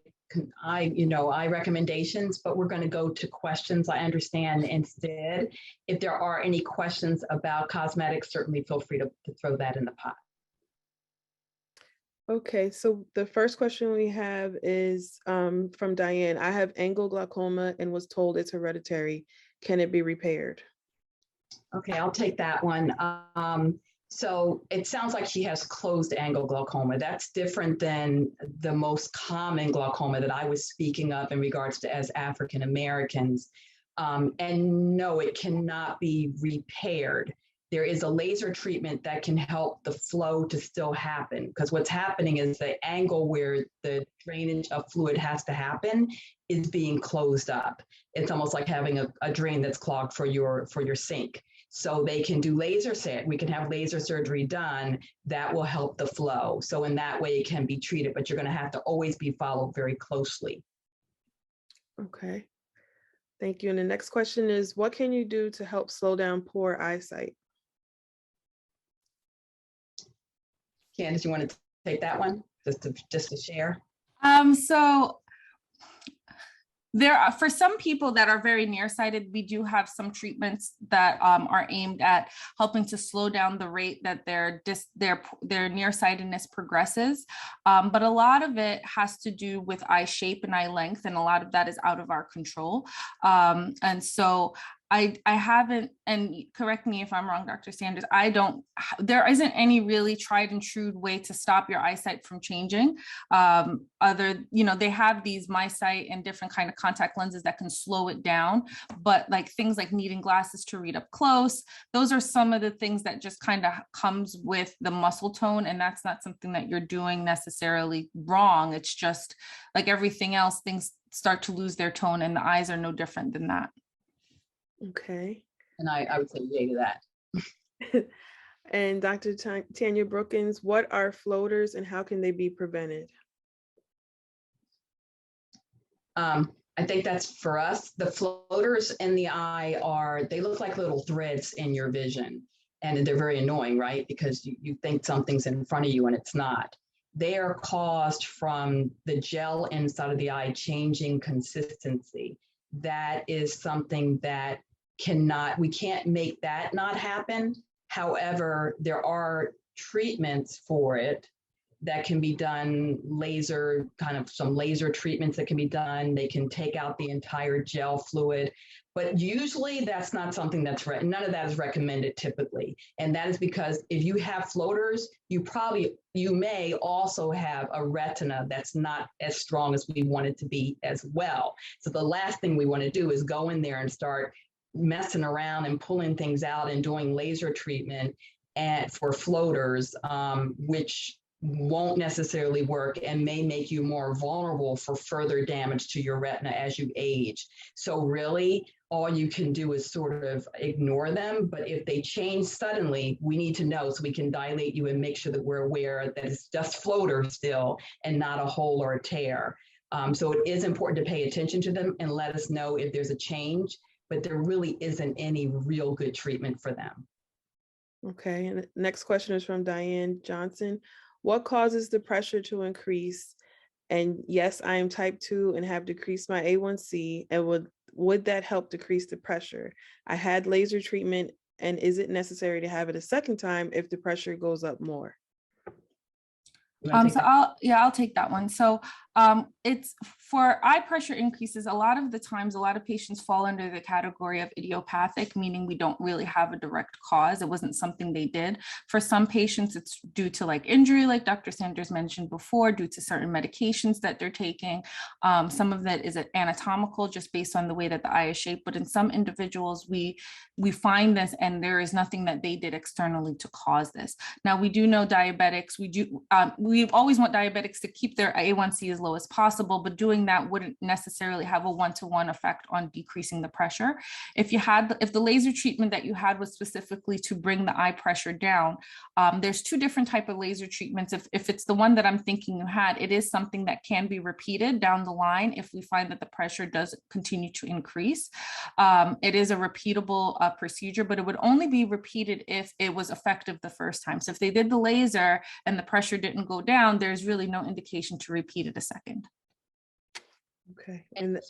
recommendations, but we're going to go to questions, I understand, instead. If there are any questions about cosmetics, certainly feel free to throw that in the pot. Okay, so the first question we have is from Diane. I have angle glaucoma and was told it's hereditary. Can it be repaired? Okay, I'll take that one. So it sounds like she has closed angle glaucoma. That's different than the most common glaucoma that I was speaking of in regards to as African Americans. And no, it cannot be repaired. There is a laser treatment that can help the flow to still happen, because what's happening is the angle where the drainage of fluid has to happen is being closed up. It's almost like having a drain that's clogged for your sink. So they can do we can have laser surgery done that will help the flow. So in that way it can be treated, but you're going to have to always be followed very closely. Okay, thank you. And the next question is, what can you do to help slow down poor eyesight? Candice, you want to take that one just to share? So there are, for some people that are very nearsighted, we do have some treatments that are aimed at helping to slow down the rate that their nearsightedness progresses. But a lot of it has to do with eye shape and eye length, and a lot of that is out of our control. And so I haven't, and correct me if I'm wrong, Dr. Sanders, there isn't any really tried and true way to stop your eyesight from changing. They have these MiSight and different kind of contact lenses that can slow it down, but like things like needing glasses to read up close, those are some of the things that just kind of comes with the muscle tone, and that's not something that you're doing necessarily wrong. It's just like everything else, things start to lose their tone, and the eyes are no different than that. Okay. And I would say yay to that. And Dr. Tanya Brookins, what are floaters and how can they be prevented? I think that's for us. The floaters in the eye they look like little threads in your vision, and they're very annoying, right? Because you think something's in front of you and it's not. They are caused from the gel inside of the eye changing consistency. That is something that we can't make that not happen. However, there are treatments for it that can be done, some laser treatments that can be done. They can take out the entire gel fluid, but usually that's not something none of that is recommended typically. And that is because if you have floaters, you may also have a retina that's not as strong as we want it to be as well. So the last thing we want to do is go in there and start messing around and pulling things out and doing laser treatment for floaters, which won't necessarily work and may make you more vulnerable for further damage to your retina as you age. So really, all you can do is sort of ignore them. But if they change suddenly, we need to know so we can dilate you and make sure that we're aware that it's just floater still and not a hole or a tear. So it is important to pay attention to them and let us know if there's a change, but there really isn't any real good treatment for them. Okay, and the next question is from Diane Johnson. What causes the pressure to increase? And yes, I am type 2 and have decreased my A1C, and would that help decrease the pressure? I had laser treatment, and is it necessary to have it a second time if the pressure goes up more? I'll take that one. So it's for eye pressure increases. A lot of the times, a lot of patients fall under the category of idiopathic, meaning we don't really have a direct cause. It wasn't something they did. For some patients, it's due to like injury, like Dr. Sanders mentioned before, due to certain medications that they're taking. Some of that is anatomical, just based on the way that the eye is shaped. But in some individuals, we find this, and there is nothing that they did externally to cause this. Now, we do know diabetics. We always want diabetics to keep their A1C as low as possible, but doing that wouldn't necessarily have a one-to-one effect on decreasing the pressure. If the laser treatment that you had was specifically to bring the eye pressure down, there's two different types of laser treatments. If it's the one that I'm thinking you had, it is something that can be repeated down the line if we find that the pressure does continue to increase. It is a repeatable procedure, but it would only be repeated if it was effective the first time. So if they did the laser and the pressure didn't go down, there's really no indication to repeat it a second. Okay. And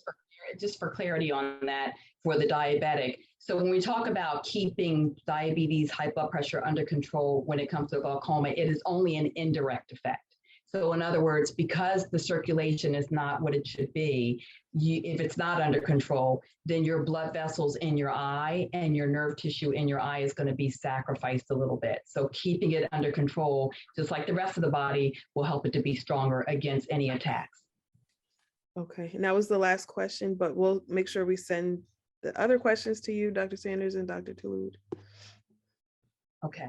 just for clarity on that, for the diabetic, so when we talk about keeping diabetes, high blood pressure under control when it comes to glaucoma, it is only an indirect effect. So in other words, because the circulation is not what it should be, if it's not under control, then your blood vessels in your eye and your nerve tissue in your eye is going to be sacrificed a little bit. So keeping it under control, just like the rest of the body, will help it to be stronger against any attacks. Okay, and that was the last question, but we'll make sure we send the other questions to you, Dr. Sanders and Dr. Touloud. Okay.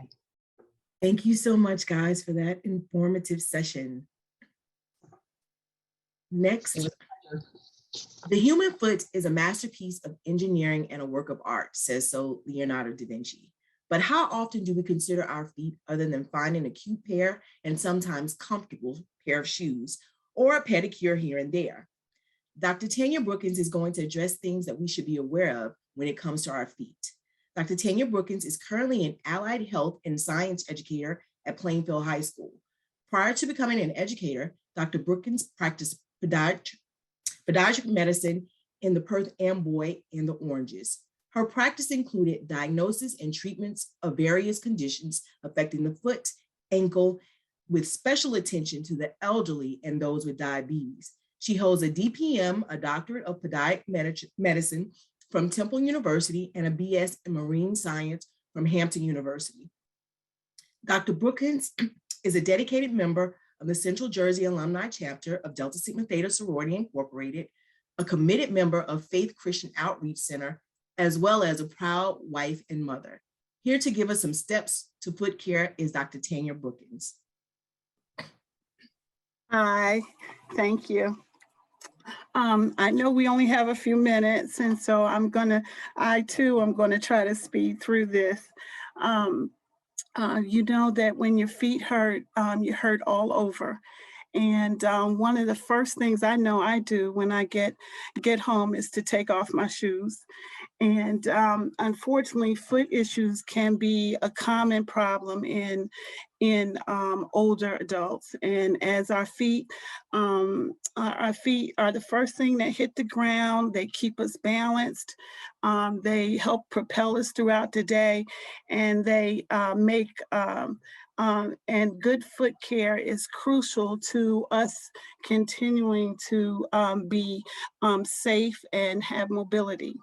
Thank you so much, guys, for that informative session. Next, the human foot is a masterpiece of engineering and a work of art, says so Leonardo da Vinci. But how often do we consider our feet other than finding a cute pair and sometimes comfortable pair of shoes or a pedicure here and there? Dr. Tanya Brookins is going to address things that we should be aware of when it comes to our feet. Dr. Tanya Brookins is currently an allied health and science educator at Plainfield High School. Prior to becoming an educator, Dr. Brookins practiced podiatric medicine in the Perth Amboy and the Oranges. Her practice included diagnosis and treatments of various conditions affecting the foot, ankle, with special attention to the elderly and those with diabetes. She holds a DPM, a doctorate of podiatric medicine from Temple University, and a BS in marine science from Hampton University. Dr. Brookins is a dedicated member of the Central Jersey Alumni Chapter of Delta Sigma Theta Sorority Incorporated, a committed member of Faith Christian Outreach Center, as well as a proud wife and mother. Here to give us some steps to foot care is Dr. Tanya Brookins. Hi, thank you. I know we only have a few minutes, and so I too am gonna try to speed through this. You know that when your feet hurt, you hurt all over. And one of the first things I know I do when I get home is to take off my shoes. And unfortunately, foot issues can be a common problem in older adults. And as our feet are the first thing that hit the ground, they keep us balanced. They help propel us throughout the day, and they make and good foot care is crucial to us continuing to be safe and have mobility.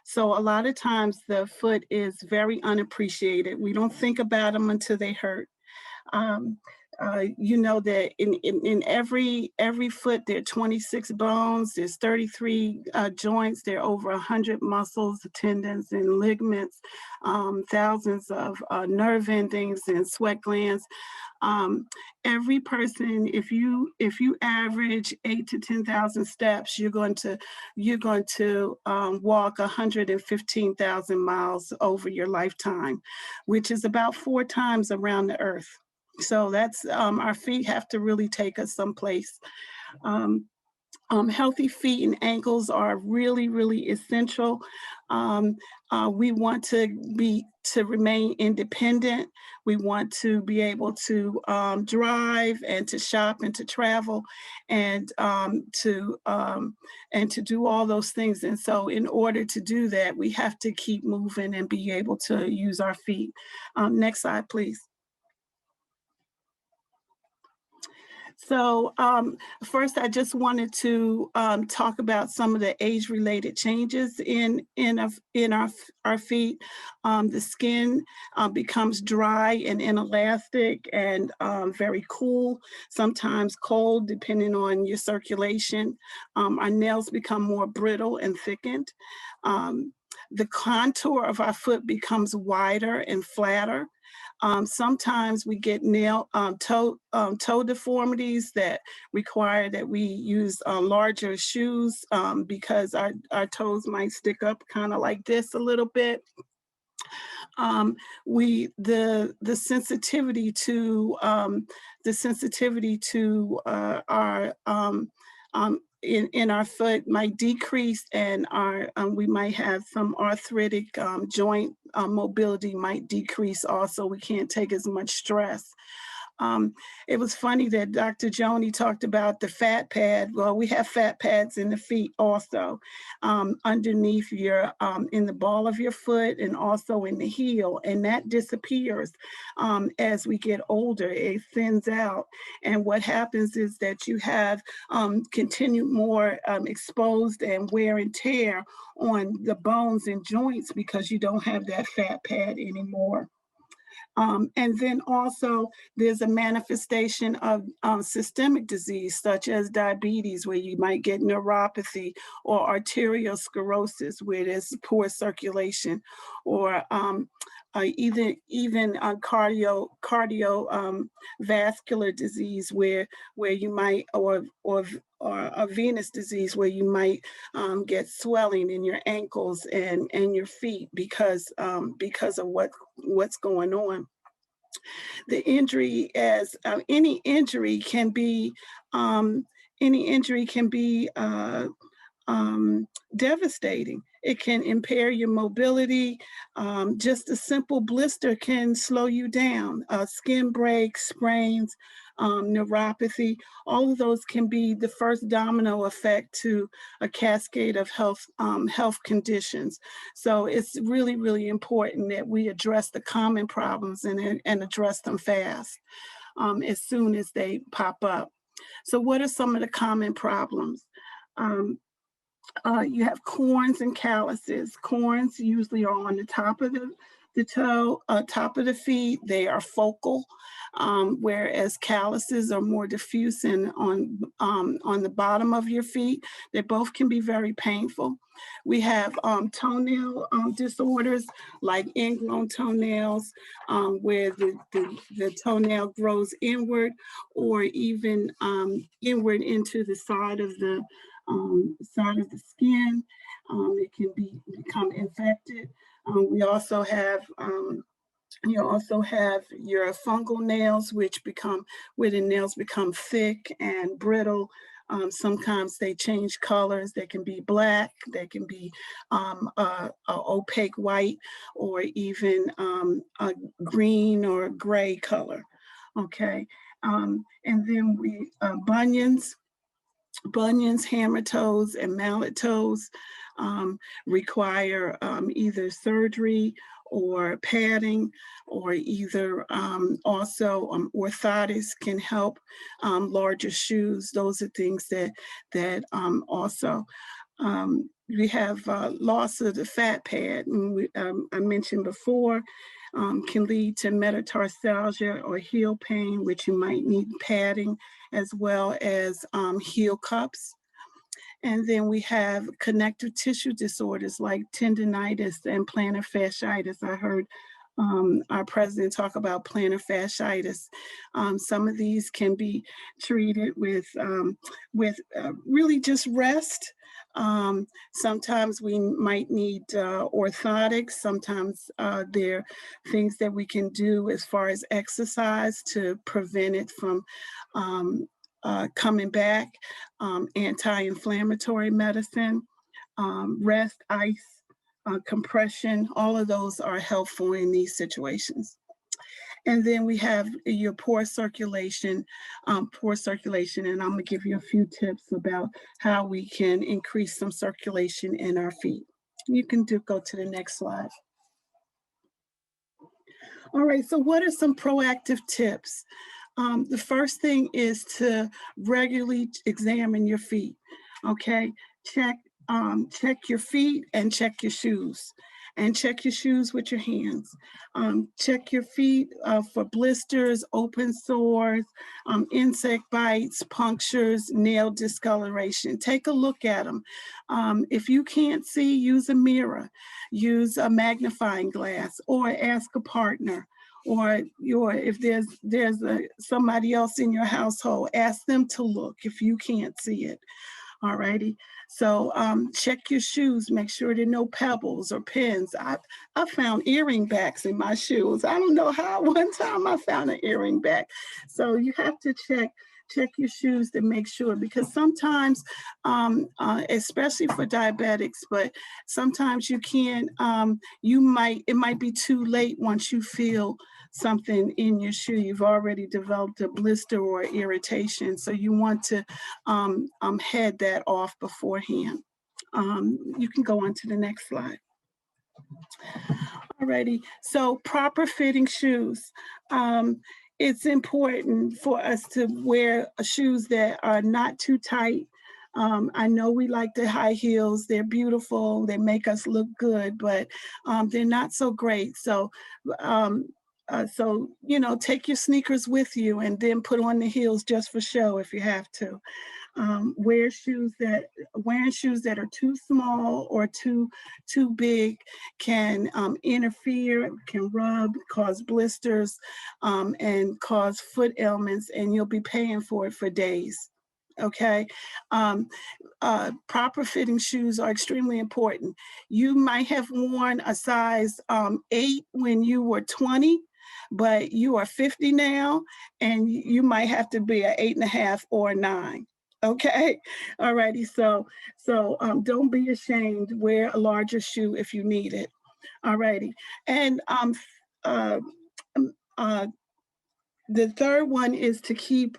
So a lot of times the foot is very unappreciated. We don't think about them until they hurt. You know that in every foot, there are 26 bones, there's 33 joints, there are over 100 muscles, tendons, and ligaments, thousands of nerve endings and sweat glands. Every person, if you average 8,000 to 10,000 steps, you're going to walk 115,000 miles over your lifetime, which is about 4 times around the earth. So that's our feet have to really take us someplace. Healthy feet and ankles are really, really essential. We want to remain independent. We want to be able to drive and to shop and to travel and to do all those things. And so in order to do that, we have to keep moving and be able to use our feet. Next slide, please. So first, I just wanted to talk about some of the age-related changes in our feet. The skin becomes dry and inelastic and very cool, sometimes cold, depending on your circulation. Our nails become more brittle and thickened. The contour of our foot becomes wider and flatter. Sometimes we get toe deformities that require that we use larger shoes because our toes might stick up kind of like this a little bit. The sensitivity to our in our foot might decrease, and we might have some arthritic joint mobility might decrease also. We can't take as much stress. It was funny that Dr. Joni talked about the fat pad. Well, we have fat pads in the feet also, underneath in the ball of your foot and also in the heel, and that disappears as we get older. It thins out, and what happens is that you have continued more exposed and wear and tear on the bones and joints because you don't have that fat pad anymore. And then also there's a manifestation of systemic disease such as diabetes, where you might get neuropathy, or arteriosclerosis, where there's poor circulation, or even cardiovascular disease, where you might, or a venous disease, where you might get swelling in your ankles and your feet because of what's going on. The injury, as any injury can be devastating. It can impair your mobility. Just a simple blister can slow you down. Skin breaks, sprains, neuropathy. All of those can be the first domino effect to a cascade of health conditions. So it's really, really important that we address the common problems and address them fast as soon as they pop up. So what are some of the common problems? You have corns and calluses. Corns usually are on the top of the toe, top of the feet. They are focal, whereas calluses are more diffuse and on the bottom of your feet. They both can be very painful. We have toenail disorders like ingrown toenails, where the toenail grows inward or even inward into the side of the skin. It can become infected. We also have you also have your fungal nails, where the nails become thick and brittle. Sometimes they change colors. They can be black, they can be a opaque white, or even a green or gray color. Okay, and then we bunions, hammer toes, and mallet toes require either surgery or padding, or either also orthotics can help. Larger shoes, those are things that also. We have loss of the fat pad, and I mentioned before, can lead to metatarsalgia or heel pain, which you might need padding, as well as heel cups. And then we have connective tissue disorders like tendonitis and plantar fasciitis. I heard our president talk about plantar fasciitis. Some of these can be treated with really just rest. Sometimes we might need orthotics. Sometimes there are things that we can do as far as exercise to prevent it from coming back. Anti-inflammatory medicine, rest, ice, compression, all of those are helpful in these situations. And then we have your poor circulation, and I'm gonna give you a few tips about how we can increase some circulation in our feet. You can go to the next slide. All right, so what are some proactive tips? The first thing is to regularly examine your feet, okay? Check your feet and check your shoes. And check your shoes with your hands. Check your feet for blisters, open sores, insect bites, punctures, nail discoloration. Take a look at them. If you can't see, use a mirror, use a magnifying glass, or ask a partner. Or if there's somebody else in your household, ask them to look if you can't see it. All righty. So check your shoes, make sure there are no pebbles or pins. I found earring backs in my shoes. I don't know how. One time I found an earring back. So you have to check your shoes to make sure, because sometimes, especially for diabetics, but sometimes you can't, it might be too late once you feel something in your shoe. You've already developed a blister or irritation. So you want to head that off beforehand. You can go on to the next slide. Alrighty, so proper fitting shoes. It's important for us to wear shoes that are not too tight. I know we like the high heels. They're beautiful. They make us look good, but they're not so great. So, take your sneakers with you and then put on the heels just for show if you have to. Wearing shoes that are too small or too big can interfere, can rub, cause blisters, and cause foot ailments, and you'll be paying for it for days. Okay, proper fitting shoes are extremely important. You might have worn a size 8 when you were 20, but you are 50 now, and you might have to be an 8.5 or a 9. Okay, all righty. So don't be ashamed. Wear a larger shoe if you need it. All righty, and The third one is to keep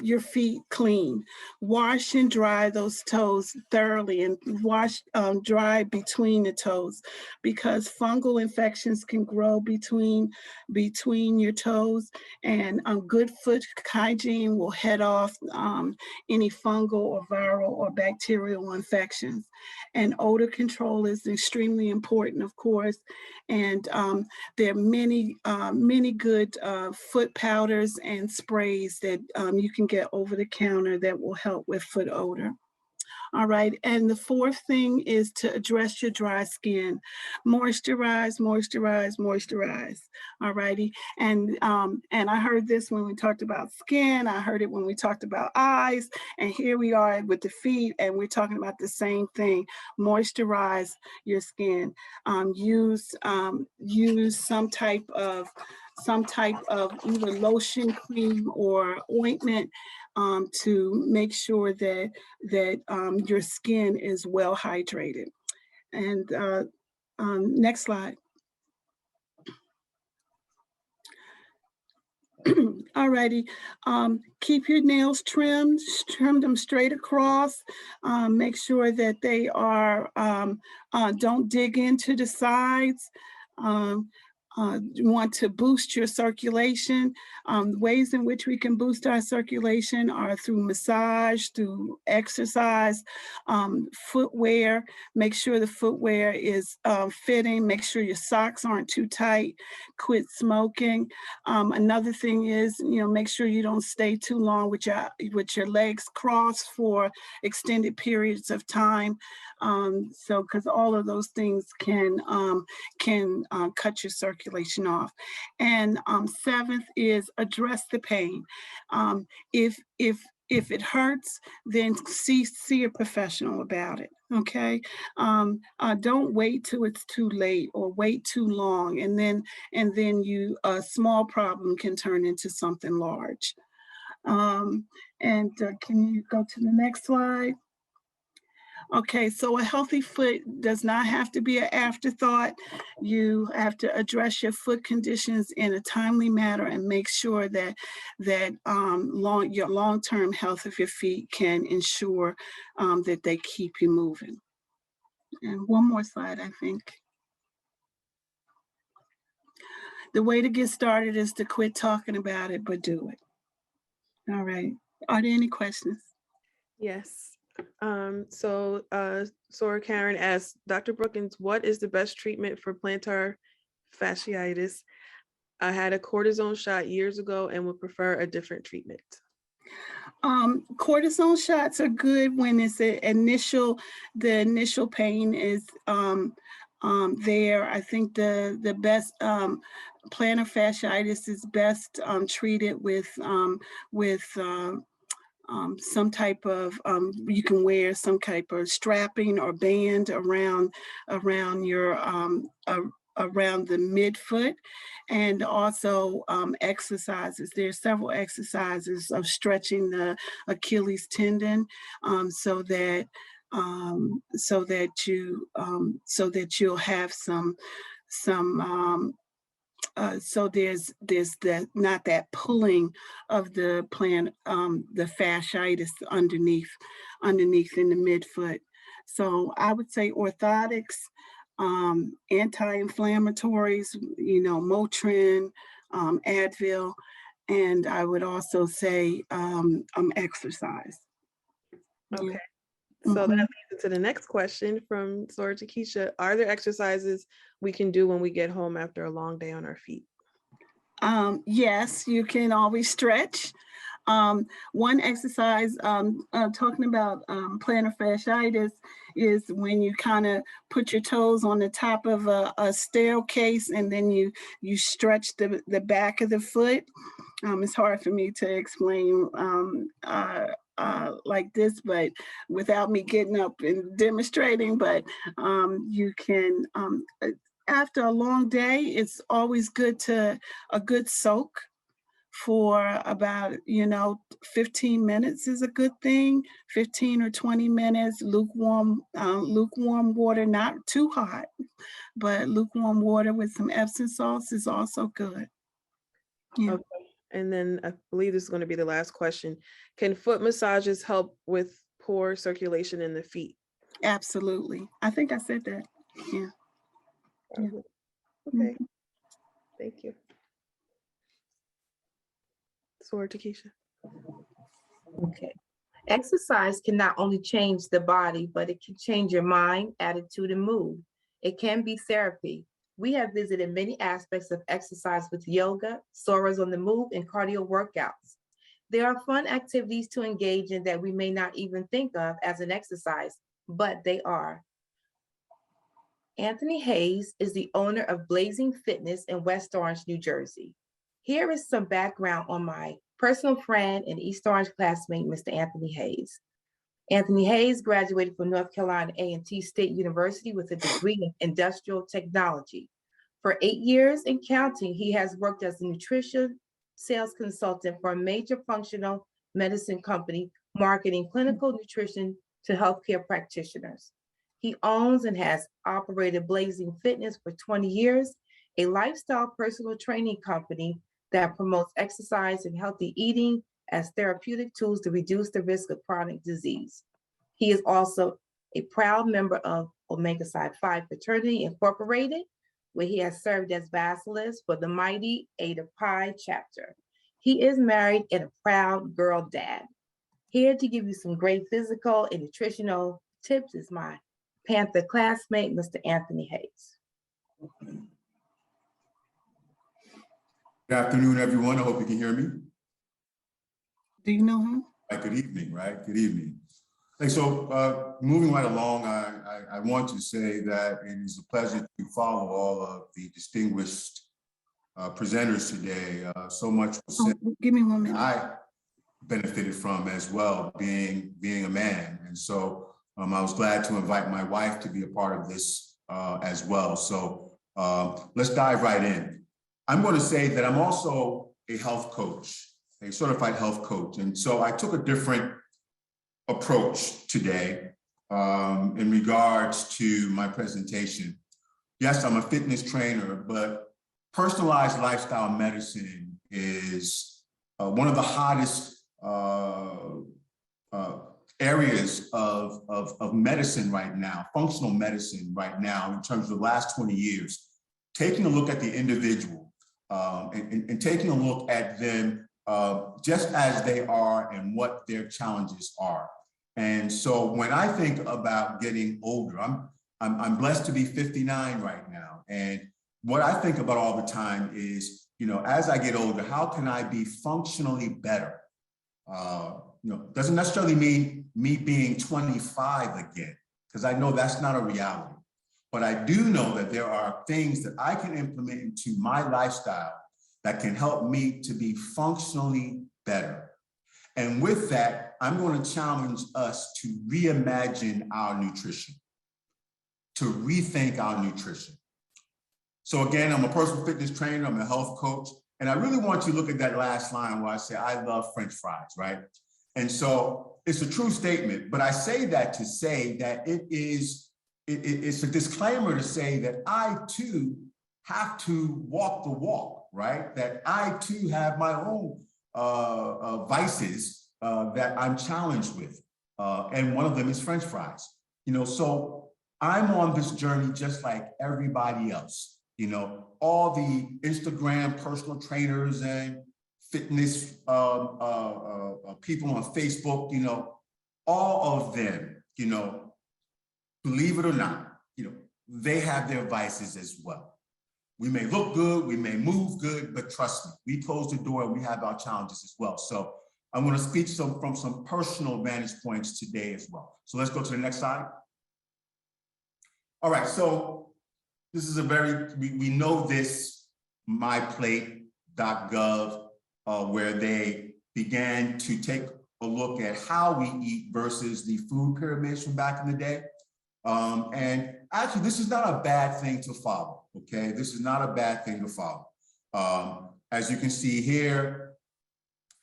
your feet clean. Wash and dry those toes thoroughly, and wash dry between the toes, because fungal infections can grow between your toes, and good foot hygiene will head off any fungal or viral or bacterial infections. And odor control is extremely important, of course, and there are many good foot powders and sprays that you can get over the counter that will help with foot odor. All right, and the fourth thing is to address your dry skin. Moisturize, moisturize, moisturize. All righty, and I heard this when we talked about skin. I heard it when we talked about eyes, and here we are with the feet, and we're talking about the same thing. Moisturize your skin. Use some type of either lotion, cream, or ointment to make sure that your skin is well hydrated. And next slide. Alrighty, keep your nails trimmed, trim them straight across. Make sure that they are, don't dig into the sides. You want to boost your circulation. Ways in which we can boost our circulation are through massage, through exercise, footwear. Make sure the footwear is fitting. Make sure your socks aren't too tight. Quit smoking. Another thing is, make sure you don't stay too long with your legs crossed for extended periods of time. Because all of those things can cut your circulation off. And seventh is address the pain. If it hurts, then see a professional about it. Okay, don't wait till it's too late or wait too long, and then a small problem can turn into something large. Can you go to the next slide? Okay, so a healthy foot does not have to be an afterthought. You have to address your foot conditions in a timely manner and make sure that your long-term health of your feet can ensure that they keep you moving. And one more slide, I think. The way to get started is to quit talking about it, but do it. All right. Are there any questions? Yes. Sora Karen asks, Dr. Brookins, what is the best treatment for plantar fasciitis? I had a cortisone shot years ago and would prefer a different treatment. Cortisone shots are good when it's the initial pain is there. I think the best plantar fasciitis is best treated with some type of, you can wear some type of strapping or band around your, around the midfoot, and also exercises. There are several exercises of stretching the Achilles tendon so that you'll have some so there's not that pulling of the the fasciitis underneath in the midfoot. So I would say orthotics, anti-inflammatories, Motrin, Advil, and I would also say exercise. Okay. Yeah. So that leads into the next question from Sora Takesha. Are there exercises we can do when we get home after a long day on our feet? Yes, you can always stretch. One exercise talking about plantar fasciitis is when you kind of put your toes on the top of a staircase and then you stretch the back of the foot. It's hard for me to explain like this, but without me getting up and demonstrating, but you can, after a long day, it's always good to a good soak for about 15 minutes is a good thing. 15 or 20 minutes, lukewarm water, not too hot, but lukewarm water with some Epsom salts is also good. Yeah. Okay. And then I believe this is going to be the last question. Can foot massages help with poor circulation in the feet? Absolutely. I think I said that. Yeah. Yeah. Okay. Thank you. Sword to Keisha. Okay. Exercise can not only change the body, but it can change your mind, attitude, and mood. It can be therapy. We have visited many aspects of exercise with yoga, Soras on the Move, and cardio workouts. There are fun activities to engage in that we may not even think of as an exercise, but they are. Anthony Hayes is the owner of Blazing Fitness in West Orange, New Jersey. Here is some background on my personal friend and East Orange classmate, Mr. Anthony Hayes. Anthony Hayes graduated from North Carolina A&T State University with a degree in industrial technology. For 8 years and counting, he has worked as a nutrition sales consultant for a major functional medicine company, marketing clinical nutrition to healthcare practitioners. He owns and has operated Blazing Fitness for 20 years, a lifestyle personal training company that promotes exercise and healthy eating as therapeutic tools to reduce the risk of chronic disease. He is also a proud member of Omega Psi Phi Fraternity Incorporated, where he has served as basilisk for the mighty Eta Pi chapter. He is married and a proud girl dad. Here to give you some great physical and nutritional tips is my Panther classmate, Mr. Anthony Hayes. Good afternoon, everyone. I hope you can hear me. Do you know him? Good evening, right? Good evening. So moving right along, I want to say that it is a pleasure to follow all of the distinguished presenters today. So much was said. Give me 1 minute. I benefited from as well, being a man. And so I was glad to invite my wife to be a part of this as well. So let's dive right in. I'm going to say that I'm also a health coach, a certified health coach. And so I took a different approach today in regards to my presentation. Yes, I'm a fitness trainer, but personalized lifestyle medicine is one of the hottest areas of medicine right now, functional medicine right now, in terms of the last 20 years, taking a look at the individual and taking a look at them just as they are and what their challenges are. And so when I think about getting older, I'm blessed to be 59 right now. And what I think about all the time is, as I get older, how can I be functionally better? Doesn't necessarily mean me being 25 again, because I know that's not a reality. But I do know that there are things that I can implement into my lifestyle that can help me to be functionally better. And with that, I'm going to challenge us to reimagine our nutrition, to rethink our nutrition. So again, I'm a personal fitness trainer, I'm a health coach, and I really want you to look at that last line where I say, I love French fries, right? And so it's a true statement, but I say that to say that it's a disclaimer to say that I too have to walk the walk, right? That I too have my own vices that I'm challenged with. And one of them is French fries. So I'm on this journey just like everybody else. All the Instagram personal trainers and fitness people on Facebook, all of them, believe it or not, they have their vices as well. We may look good, we may move good, but trust me, we close the door and we have our challenges as well. So I'm going to speak from some personal vantage points today as well. So let's go to the next slide. All right, so this is we know this, myplate.gov, where they began to take a look at how we eat versus the food pyramids from back in the day. And actually, this is not a bad thing to follow, okay? This is not a bad thing to follow. As you can see here,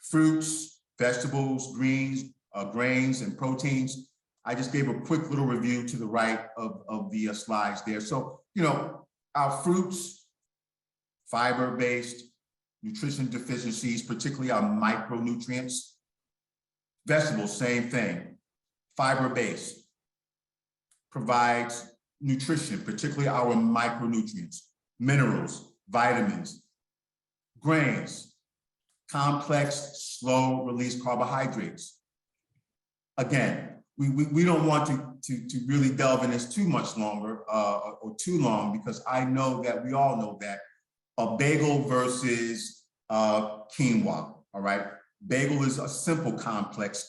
fruits, vegetables, grains, and proteins. I just gave a quick little review to the right of the slides there. So, our fruits, fiber-based, nutrition deficiencies, particularly our micronutrients. Vegetables, same thing, fiber-based, provides nutrition, particularly our micronutrients, minerals, vitamins, grains, complex, slow-release carbohydrates. Again, we don't want to really delve in this too much longer or too long, because I know that we all know that a bagel versus quinoa, all right? Bagel is a simple complex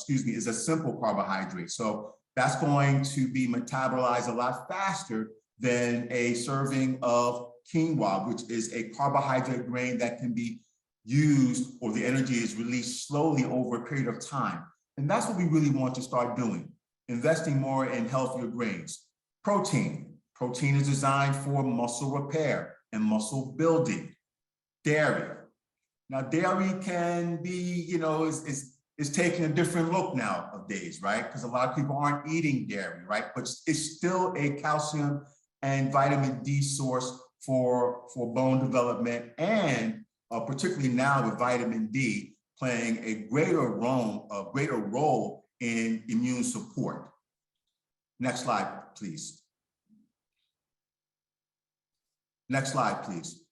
is a simple carbohydrate. So that's going to be metabolized a lot faster than a serving of quinoa, which is a carbohydrate grain that can be used, or the energy is released slowly over a period of time. And that's what we really want to start doing, investing more in healthier grains. Protein. Protein is designed for muscle repair and muscle building. Dairy. Now, dairy can be, is taking a different look nowadays, right? Because a lot of people aren't eating dairy, right? But it's still a calcium and vitamin D source for bone development, and particularly now with vitamin D playing a greater role in immune support. Next slide, please. Next slide, please.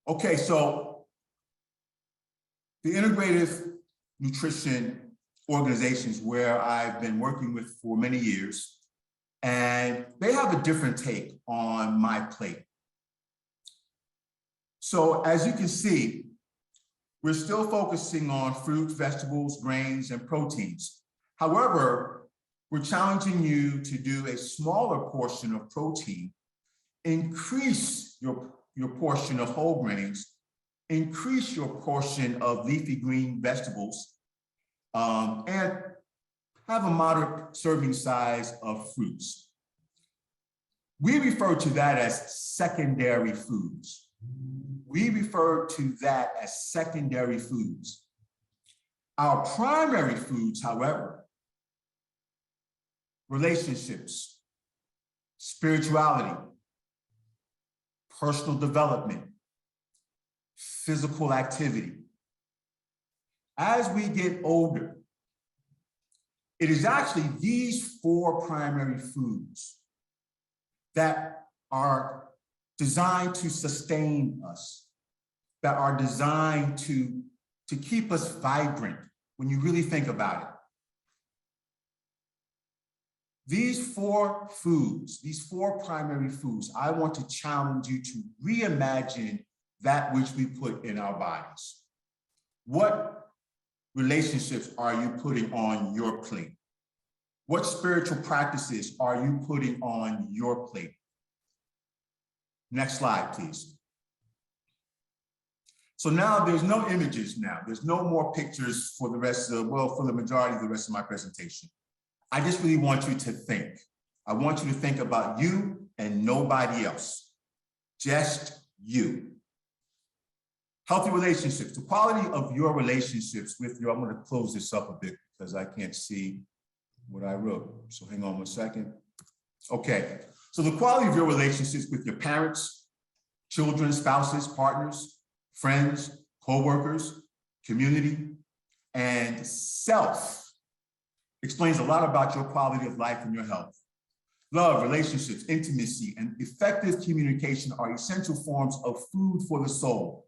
Okay, so the integrative nutrition organizations where I've been working with for many years, and they have a different take on my plate. So as you can see, we're still focusing on fruits, vegetables, grains, and proteins. However, we're challenging you to do a smaller portion of protein, increase your portion of whole grains, increase your portion of leafy green vegetables, and have a moderate serving size of fruits. We refer to that as secondary foods. We refer to that as secondary foods. Our primary foods, however, relationships, spirituality, personal development, physical activity. As we get older, it is actually these 4 primary foods that are designed to sustain us, that are designed to keep us vibrant when you really think about it. These 4 foods, these 4 primary foods, I want to challenge you to reimagine that which we put in our bodies. What relationships are you putting on your plate? What spiritual practices are you putting on your plate? Next slide, please. So now there's no images now. There's no more pictures for the rest of, for the majority of the rest of my presentation. I just really want you to think. I want you to think about you and nobody else, just you. Healthy relationships, the quality of your relationships with your, I'm gonna close this up a bit because I can't see what I wrote. So hang on one second. Okay, so the quality of your relationships with your parents, children, spouses, partners, friends, co-workers, community, and self explains a lot about your quality of life and your health. Love, relationships, intimacy, and effective communication are essential forms of food for the soul.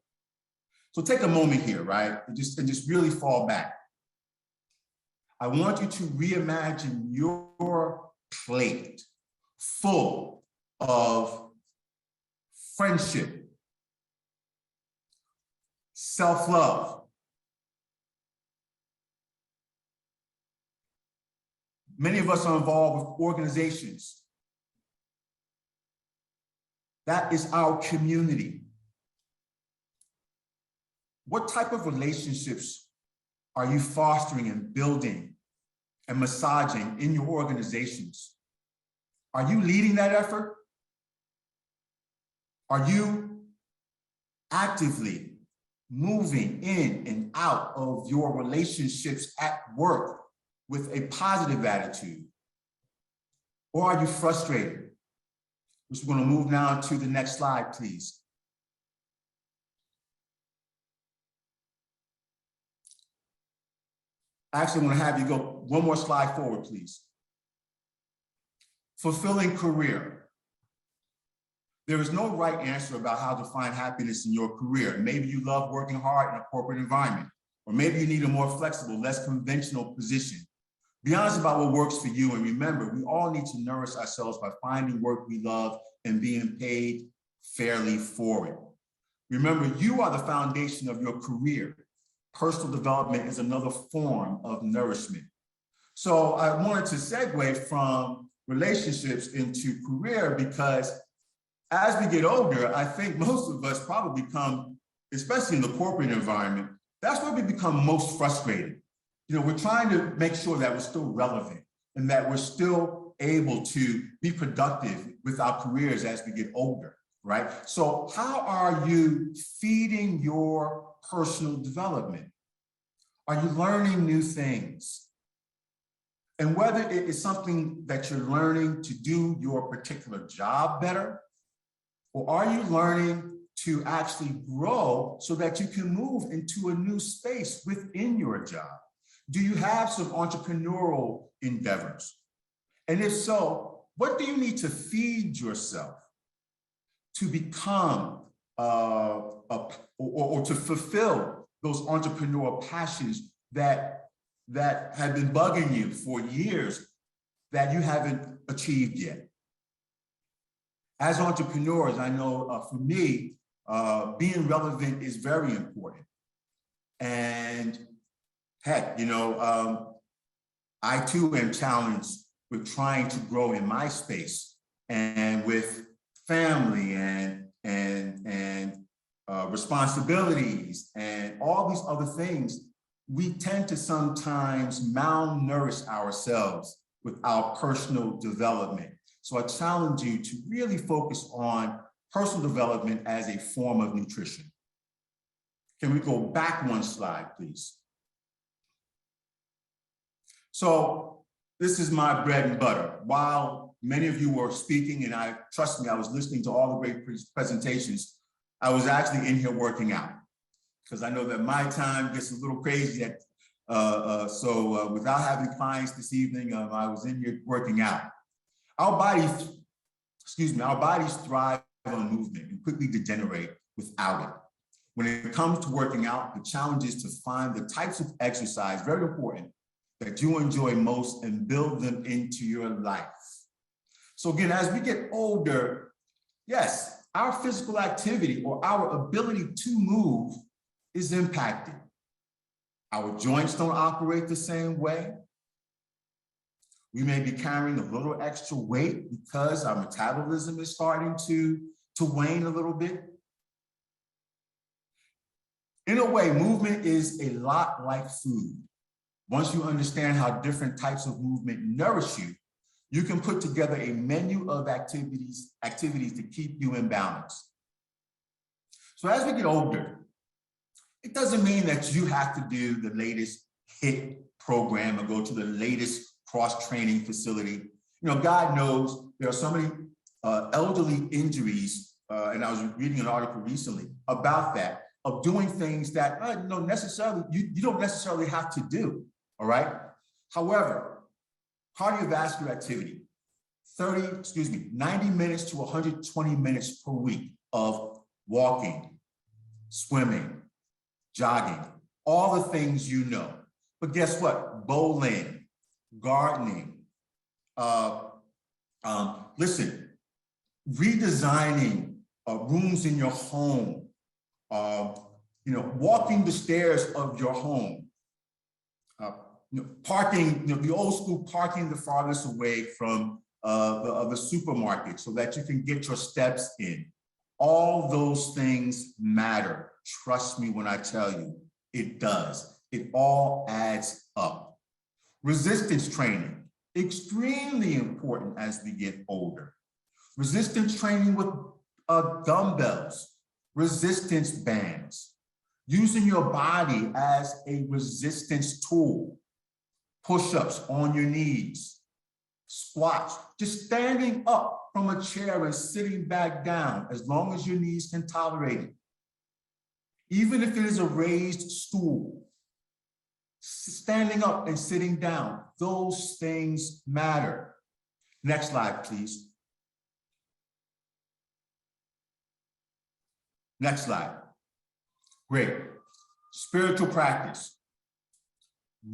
So take a moment here, right? And just really fall back. I want you to reimagine your plate full of friendship, self-love, many of us are involved with organizations. That is our community. What type of relationships are you fostering and building and massaging in your organizations? Are you leading that effort? Are you actively moving in and out of your relationships at work with a positive attitude? Or are you frustrated? We're going to move now to the next slide, please. Actually, I'm going to have you go one more slide forward, please. Fulfilling career. There is no right answer about how to find happiness in your career. Maybe you love working hard in a corporate environment, or maybe you need a more flexible, less conventional position. Be honest about what works for you, and remember, we all need to nourish ourselves by finding work we love and being paid fairly for it. Remember, you are the foundation of your career. Personal development is another form of nourishment. So I wanted to segue from relationships into career, because as we get older, I think most of us probably become, especially in the corporate environment, that's where we become most frustrated. You know, we're trying to make sure that we're still relevant and that we're still able to be productive with our careers as we get older, right? So how are you feeding your personal development? Are you learning new things? And whether it is something that you're learning to do your particular job better, or are you learning to actually grow so that you can move into a new space within your job? Do you have some entrepreneurial endeavors? And if so, what do you need to feed yourself to become or to fulfill those entrepreneurial passions that have been bugging you for years that you haven't achieved yet? As entrepreneurs, I know for me, being relevant is very important. And heck, you know, I too am challenged with trying to grow in my space and with family and responsibilities and all these other things. We tend to sometimes malnourish ourselves with our personal development. So I challenge you to really focus on personal development as a form of nutrition. Can we go back one slide, please? So this is my bread and butter. While many of you were speaking, and trust me, I was listening to all the great presentations, I was actually in here working out, because I know that my time gets a little crazy. So without having clients this evening, I was in here working out. Our bodies thrive on movement and quickly degenerate without it. When it comes to working out, the challenge is to find the types of exercise, very important, that you enjoy most and build them into your life. So again, as we get older, yes, our physical activity or our ability to move is impacted. Our joints don't operate the same way. We may be carrying a little extra weight because our metabolism is starting to wane a little bit. In a way, movement is a lot like food. Once you understand how different types of movement nourish you, you can put together a menu of activities to keep you in balance. So as we get older, it doesn't mean that you have to do the latest HIIT program or go to the latest cross-training facility. You know, God knows there are so many elderly injuries, and I was reading an article recently about that, of doing things that you don't necessarily have to do, all right? However, cardiovascular activity, 90 minutes to 120 minutes per week of walking, swimming, jogging, all the things you know. But guess what? Bowling, gardening, listen, redesigning rooms in your home, walking the stairs of your home, parking, the old school parking the farthest away from the supermarket so that you can get your steps in. All those things matter. Trust me when I tell you, it does. It all adds up. Resistance training, extremely important as we get older. Resistance training with dumbbells, resistance bands, using your body as a resistance tool, push-ups on your knees, squats, just standing up from a chair and sitting back down as long as your knees can tolerate it. Even if it is a raised stool, standing up and sitting down. Those things matter. Next slide, please. Next slide. Great. Spiritual practice.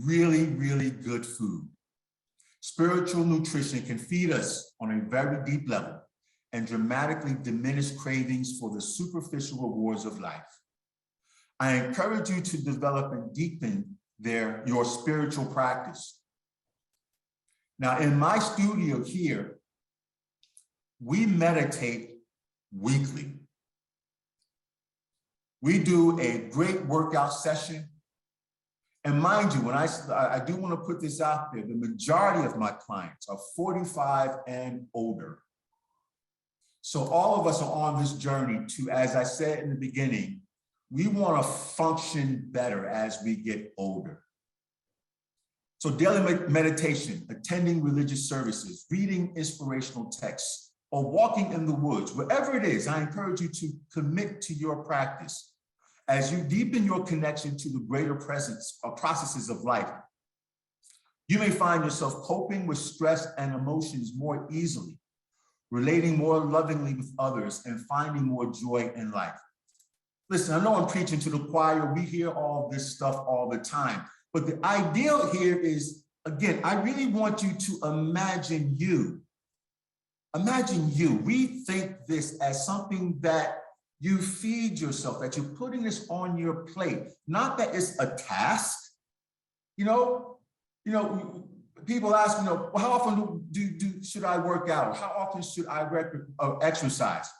Really, really good food. Spiritual nutrition can feed us on a very deep level and dramatically diminish cravings for the superficial rewards of life. I encourage you to develop and deepen your spiritual practice. Now, in my studio here, we meditate weekly. We do a great workout session. And mind you, when I do want to put this out there, the majority of my clients are 45 and older. So all of us are on this journey to, as I said in the beginning, we want to function better as we get older. So daily meditation, attending religious services, reading inspirational texts, or walking in the woods, wherever it is, I encourage you to commit to your practice. As you deepen your connection to the greater presence or processes of life, you may find yourself coping with stress and emotions more easily, relating more lovingly with others, and finding more joy in life. Listen, I know I'm preaching to the choir. We hear all this stuff all the time. But the ideal here is, again, I really want you to imagine you. Imagine you. Rethink this as something that you feed yourself, that you're putting this on your plate. Not that it's a task. You know, people ask me, well, how often should I work out? How often should I exercise?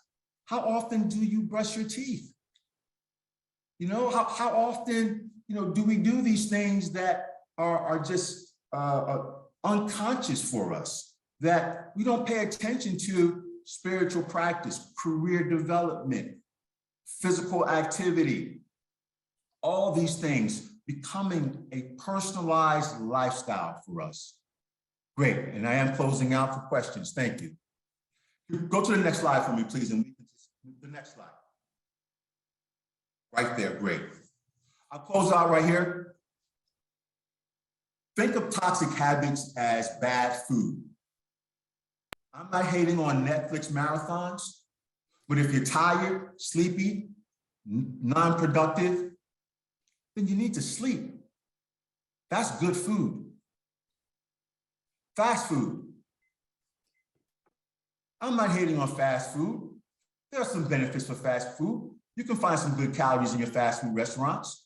How often do you brush your teeth? How often, do we do these things that are just unconscious for us, that we don't pay attention to? Spiritual practice, career development, physical activity, all these things becoming a personalized lifestyle for us. Great, and I am closing out for questions. Thank you. Go to the next slide for me, please, and we can just the next slide. Right there, great. I'll close out right here. Think of toxic habits as bad food. I'm not hating on Netflix marathons, but if you're tired, sleepy, non-productive, then you need to sleep. That's good food. Fast food. I'm not hating on fast food. There are some benefits for fast food. You can find some good calories in your fast food restaurants.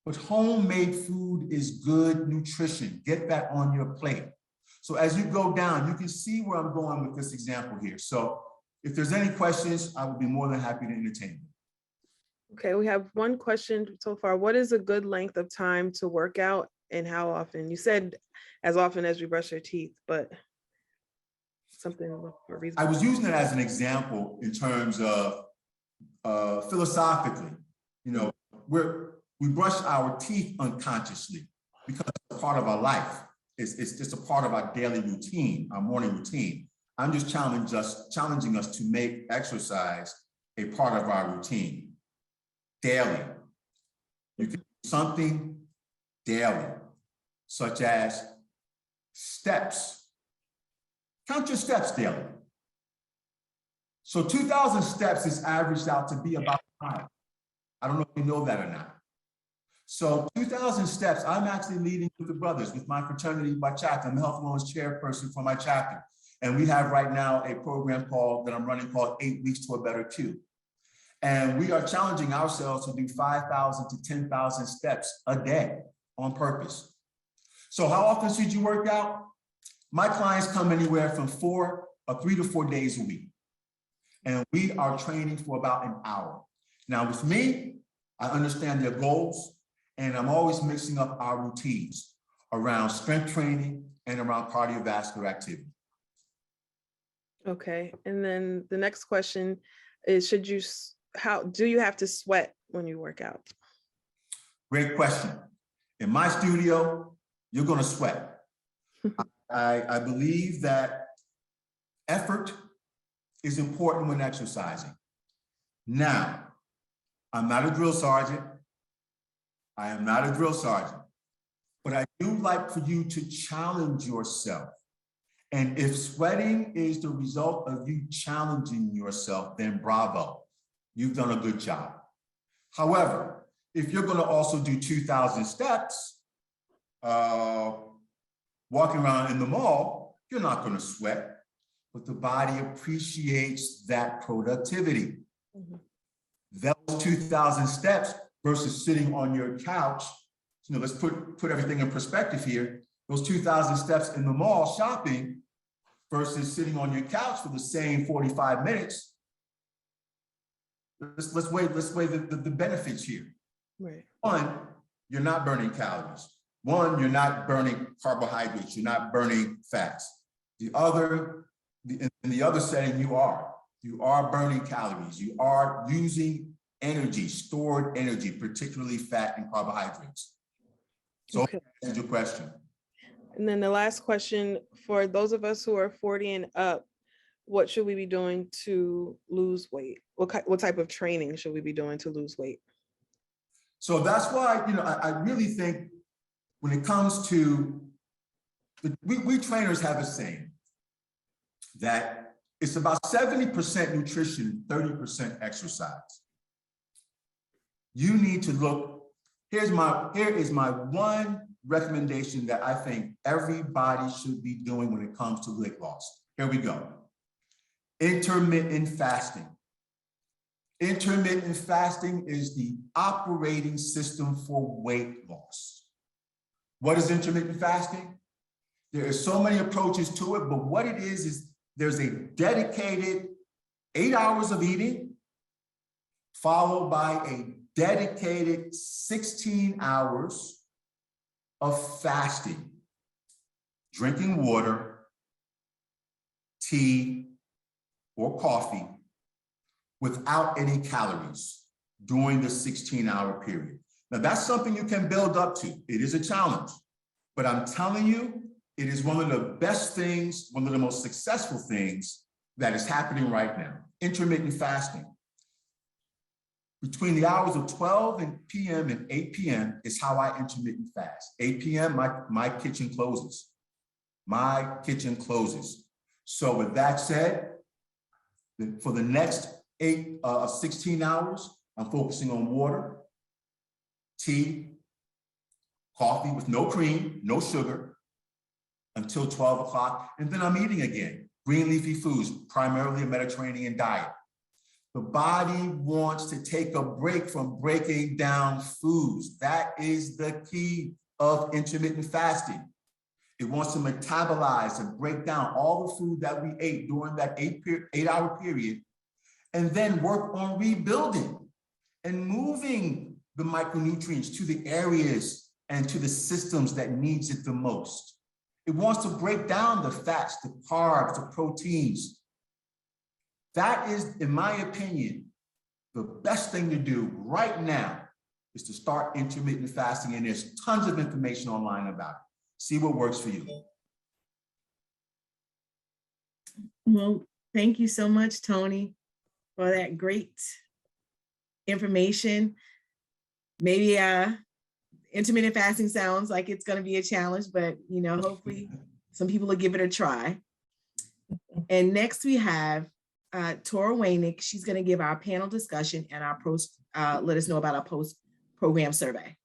But homemade food is good nutrition. Get that on your plate. So as you go down, you can see where I'm going with this example here. So if there's any questions, I would be more than happy to entertain them. Okay, we have one question so far. What is a good length of time to work out and how often? You said as often as we brush our teeth, but something more reasonable. I was using it as an example in terms of philosophically, we brush our teeth unconsciously because it's a part of our life. It's just a part of our daily routine, our morning routine. I'm just challenging us to make exercise a part of our routine daily. You can do something daily, such as steps. Count your steps daily. So 2,000 steps is averaged out to be about 5. I don't know if you know that or not. So 2,000 steps, I'm actually leading with the brothers, with my fraternity, my chapter. I'm the health and wellness chairperson for my chapter. And we have right now a program that I'm running called 8 Weeks to a Better Q. And we are challenging ourselves to do 5,000 to 10,000 steps a day on purpose. So how often should you work out? My clients come anywhere from 3 to 4 days a week. And we are training for about an hour. Now with me, I understand their goals, and I'm always mixing up our routines around strength training and around cardiovascular activity. Okay, and then the next question is, how do you have to sweat when you work out? Great question. In my studio, you're gonna sweat. I believe that effort is important when exercising. Now, I'm not a drill sergeant. I am not a drill sergeant. but I do like for you to challenge yourself. And if sweating is the result of you challenging yourself, then bravo, you've done a good job. However, if you're going to also do 2,000 steps, walking around in the mall, you're not going to sweat, but the body appreciates that productivity. Those 2,000 steps versus sitting on your couch, you know, let's put everything in perspective here. Those 2,000 steps in the mall shopping versus sitting on your couch for the same 45 minutes. Let's weigh the benefits here. Right. One, you're not burning calories. One, you're not burning carbohydrates. You're not burning fats. In the other setting, you are burning calories. You are using energy, stored energy, particularly fat and carbohydrates. So Okay. that's your question. And then the last question, for those of us who are 40 and up, what should we be doing to lose weight? What type of training should we be doing to lose weight? So that's why, you know, I really think when it comes to, we trainers have a saying that it's about 70% nutrition, 30% exercise. You need to look, here is my one recommendation that I think everybody should be doing when it comes to weight loss. Here we go. Intermittent fasting. Intermittent fasting is the operating system for weight loss. What is intermittent fasting? There are so many approaches to it, but what it is there's a dedicated 8 hours of eating, followed by a dedicated 16 hours of fasting, drinking water, tea, or coffee without any calories during the 16-hour period. Now, that's something you can build up to. It is a challenge, but I'm telling you, it is one of the best things, one of the most successful things that is happening right now. Intermittent fasting. Between the hours of 12 p.m. and 8 p.m. is how I intermittent fast. 8 p.m., my kitchen closes. My kitchen closes. So with that said, for the next 16 hours, I'm focusing on water, tea, coffee with no cream, no sugar, until 12 o'clock. And then I'm eating again. Green leafy foods, primarily a Mediterranean diet. The body wants to take a break from breaking down foods. That is the key of intermittent fasting. It wants to metabolize and break down all the food that we ate during that 8-hour period, and then work on rebuilding and moving the micronutrients to the areas and to the systems that needs it the most. It wants to break down the fats, the carbs, the proteins. That is, in my opinion, the best thing to do right now is to start intermittent fasting, and there's tons of information online about it. See what works for you. Well, thank you so much, Tony, for that great information. Maybe intermittent fasting sounds like it's going to be a challenge, but you know, hopefully some people will give it a try. And next we have Tora Wainick. She's going to give our panel discussion and our let us know about our post-program survey.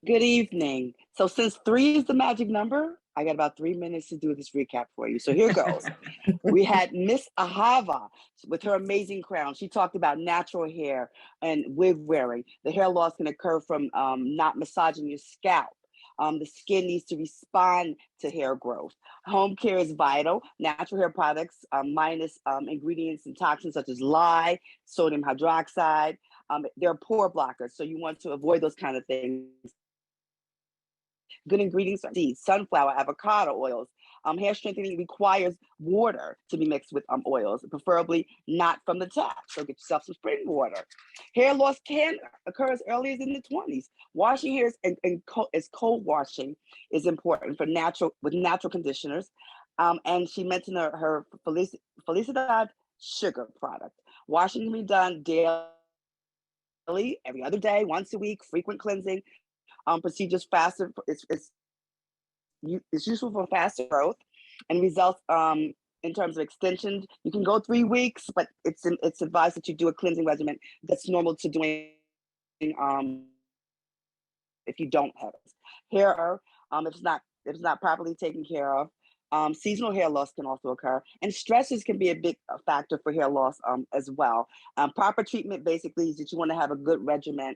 Good evening. So since 3 is the magic number, I got about 3 minutes to do this recap for you. So here goes. We had Miss Ahava with her amazing crown. She talked about natural hair and wig wearing. The hair loss can occur from not massaging your scalp. The skin needs to respond to hair growth. Home care is vital. Natural hair products minus ingredients and toxins such as lye, sodium hydroxide. They're pore blockers, so you want to avoid those kind of things. Good ingredients are seeds, sunflower, avocado oils. Hair strengthening requires water to be mixed with oils, preferably not from the tap. So get yourself some spring water. Hair loss can occur as early as in the 20s. Washing hair as cold washing is important for natural conditioners. And she mentioned her Felicidad sugar product. Washing can be done daily, every other day, once a week, frequent cleansing. procedures faster. It's useful for faster growth and results in terms of extension. You can go 3 weeks, but it's advised that you do a cleansing regimen that's normal to doing if you don't have it. Hair, if it's not properly taken care of, seasonal hair loss can also occur, and stresses can be a big factor for hair loss as well. Proper treatment basically is that you want to have a good regimen,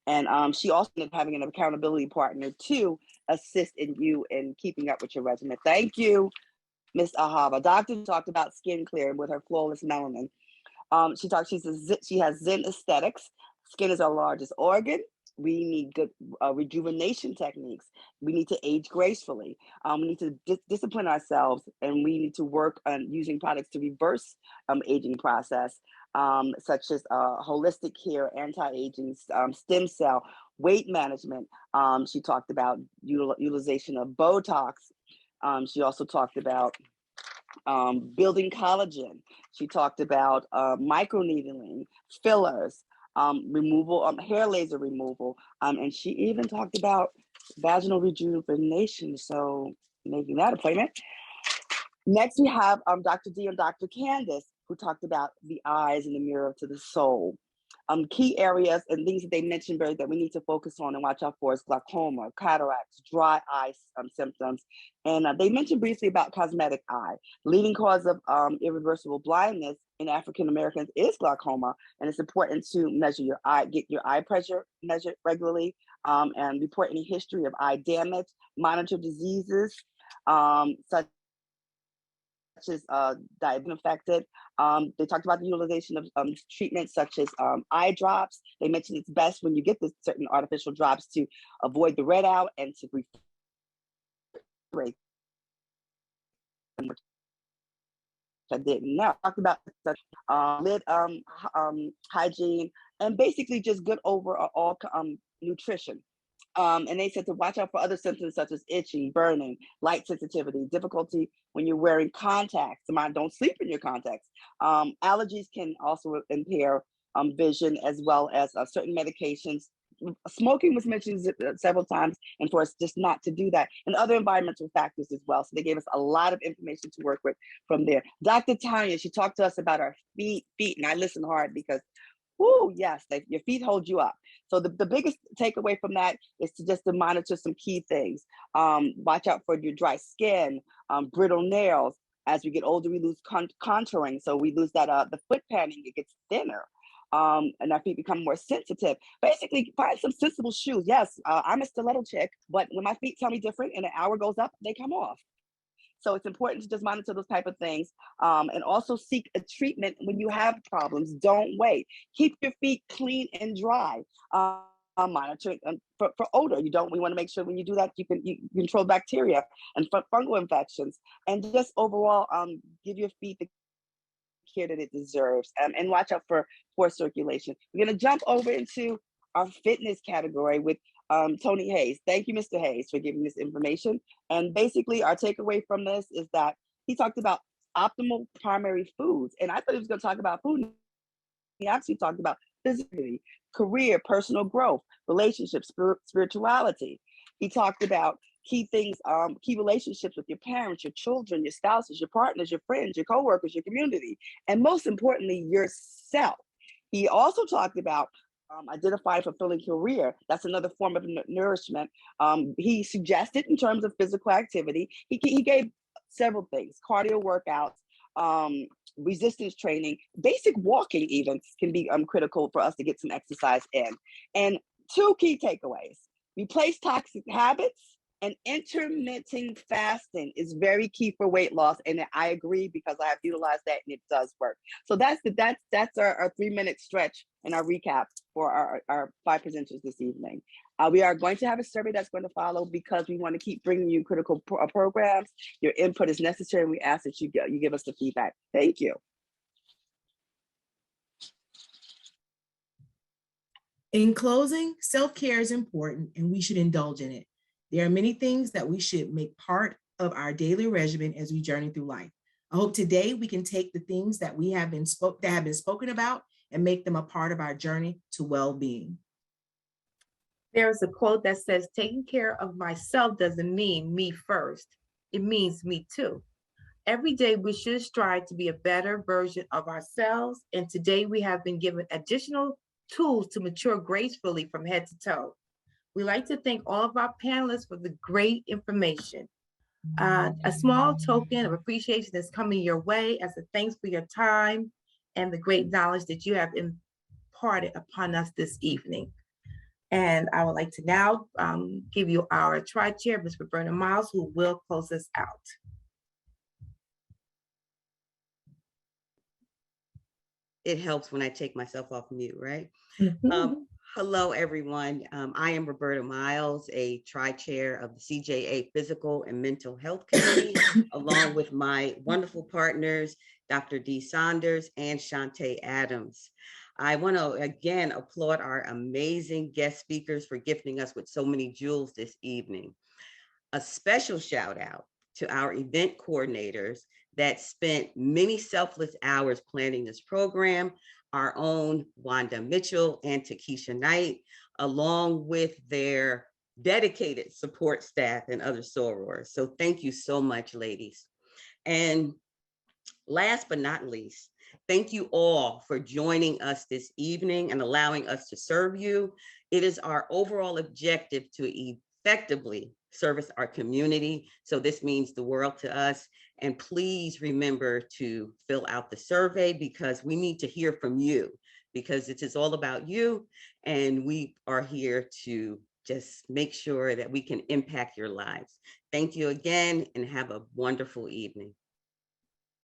and she also ended up having an accountability partner to assist in you in keeping up with your regimen. Thank you, Ms. Ahava. Doctor talked about skin clearing with her flawless melanin. She has Zen aesthetics. Skin is our largest organ. We need good rejuvenation techniques. We need to age gracefully. We need to discipline ourselves, and we need to work on using products to reverse aging process, such as holistic hair, anti-aging, stem cell, weight management. She talked about utilization of Botox. She also talked about building collagen. She talked about microneedling, fillers, removal, hair laser removal, and she even talked about vaginal rejuvenation. So making that appointment. Next, we have Dr. D and Dr. Candice, who talked about the eyes and the mirror to the soul. Key areas and things that they mentioned that we need to focus on and watch out for is glaucoma, cataracts, dry eye symptoms. And they mentioned briefly about cosmetic eye. Leading cause of irreversible blindness in African Americans is glaucoma, and it's important to measure your eye, get your eye pressure measured regularly, and report any history of eye damage, monitor diseases such as diabetes affected. They talked about the utilization of treatments such as eye drops. They mentioned it's best when you get the certain artificial drops to avoid the red out and to break. I didn't know. Talked about lid hygiene and basically just good overall nutrition. And they said to watch out for other symptoms such as itching, burning, light sensitivity, difficulty when you're wearing contacts. Don't sleep in your contacts. Allergies can also impair vision, as well as certain medications. Smoking was mentioned several times, and for us just not to do that, and other environmental factors as well. So they gave us a lot of information to work with from there. Dr. Tanya, she talked to us about our feet, and I listened hard because yes, your feet hold you up. So the biggest takeaway from that is to monitor some key things. Watch out for your dry skin, brittle nails. As we get older, we lose contouring. So we lose that, the foot padding, it gets thinner. And our feet become more sensitive. Basically, find some sensible shoes. Yes, I'm a stiletto chick, but when my feet tell me different and an hour goes up, they come off. So it's important to just monitor those type of things, and also seek a treatment when you have problems. Don't wait. Keep your feet clean and dry. Monitor for odor. We want to make sure when you do that, you control bacteria and fungal infections, and just overall give your feet the care that it deserves, and watch out for poor circulation. We're going to jump over into our fitness category with Tony Hayes. Thank you, Mr. Hayes, for giving this information. And basically, our takeaway from this is that he talked about optimal primary foods. And I thought he was going to talk about food. He actually talked about physically, career, personal growth, relationships, spirituality. He talked about key things, key relationships with your parents, your children, your spouses, your partners, your friends, your coworkers, your community, and most importantly, yourself. He also talked about identify a fulfilling career. That's another form of nourishment. He suggested in terms of physical activity, he gave several things: cardio workouts, resistance training, basic walking even can be critical for us to get some exercise in. And 2 key takeaways: replace toxic habits, and intermittent fasting is very key for weight loss. And I agree, because I have utilized that and it does work. So that's our 3-minute stretch and our recap for our 5 presenters this evening. We are going to have a survey that's going to follow, because we want to keep bringing you critical programs. Your input is necessary, and we ask that you give us the feedback. Thank you. In closing, self-care is important, and we should indulge in it. There are many things that we should make part of our daily regimen as we journey through life. I hope today we can take the things that have been spoken about and make them a part of our journey to well-being. There's a quote that says, taking care of myself doesn't mean me first. It means me too. Every day we should strive to be a better version of ourselves. And today we have been given additional tools to mature gracefully from head to toe. We'd like to thank all of our panelists for the great information. A small token of appreciation is coming your way as a thanks for your time and the great knowledge that you have imparted upon us this evening. And I would like to now give you our tri-chair, Ms. Roberta Miles, who will close us out. It helps when I take myself off mute, right? Mm-hmm. Hello, everyone. I am Roberta Miles, a tri-chair of the CJA Physical and Mental Health Committee, along with my wonderful partners, Dr. Dee Saunders and Shantae Adams. I want to again applaud our amazing guest speakers for gifting us with so many jewels this evening. A special shout out to our event coordinators that spent many selfless hours planning this program, our own Wanda Mitchell and Takesha Knight, along with their dedicated support staff and other sorors. So thank you so much, ladies. And last but not least, thank you all for joining us this evening and allowing us to serve you. It is our overall objective to effectively service our community. So this means the world to us. And please remember to fill out the survey because we need to hear from you because it is all about you. And we are here to just make sure that we can impact your lives. Thank you again and have a wonderful evening.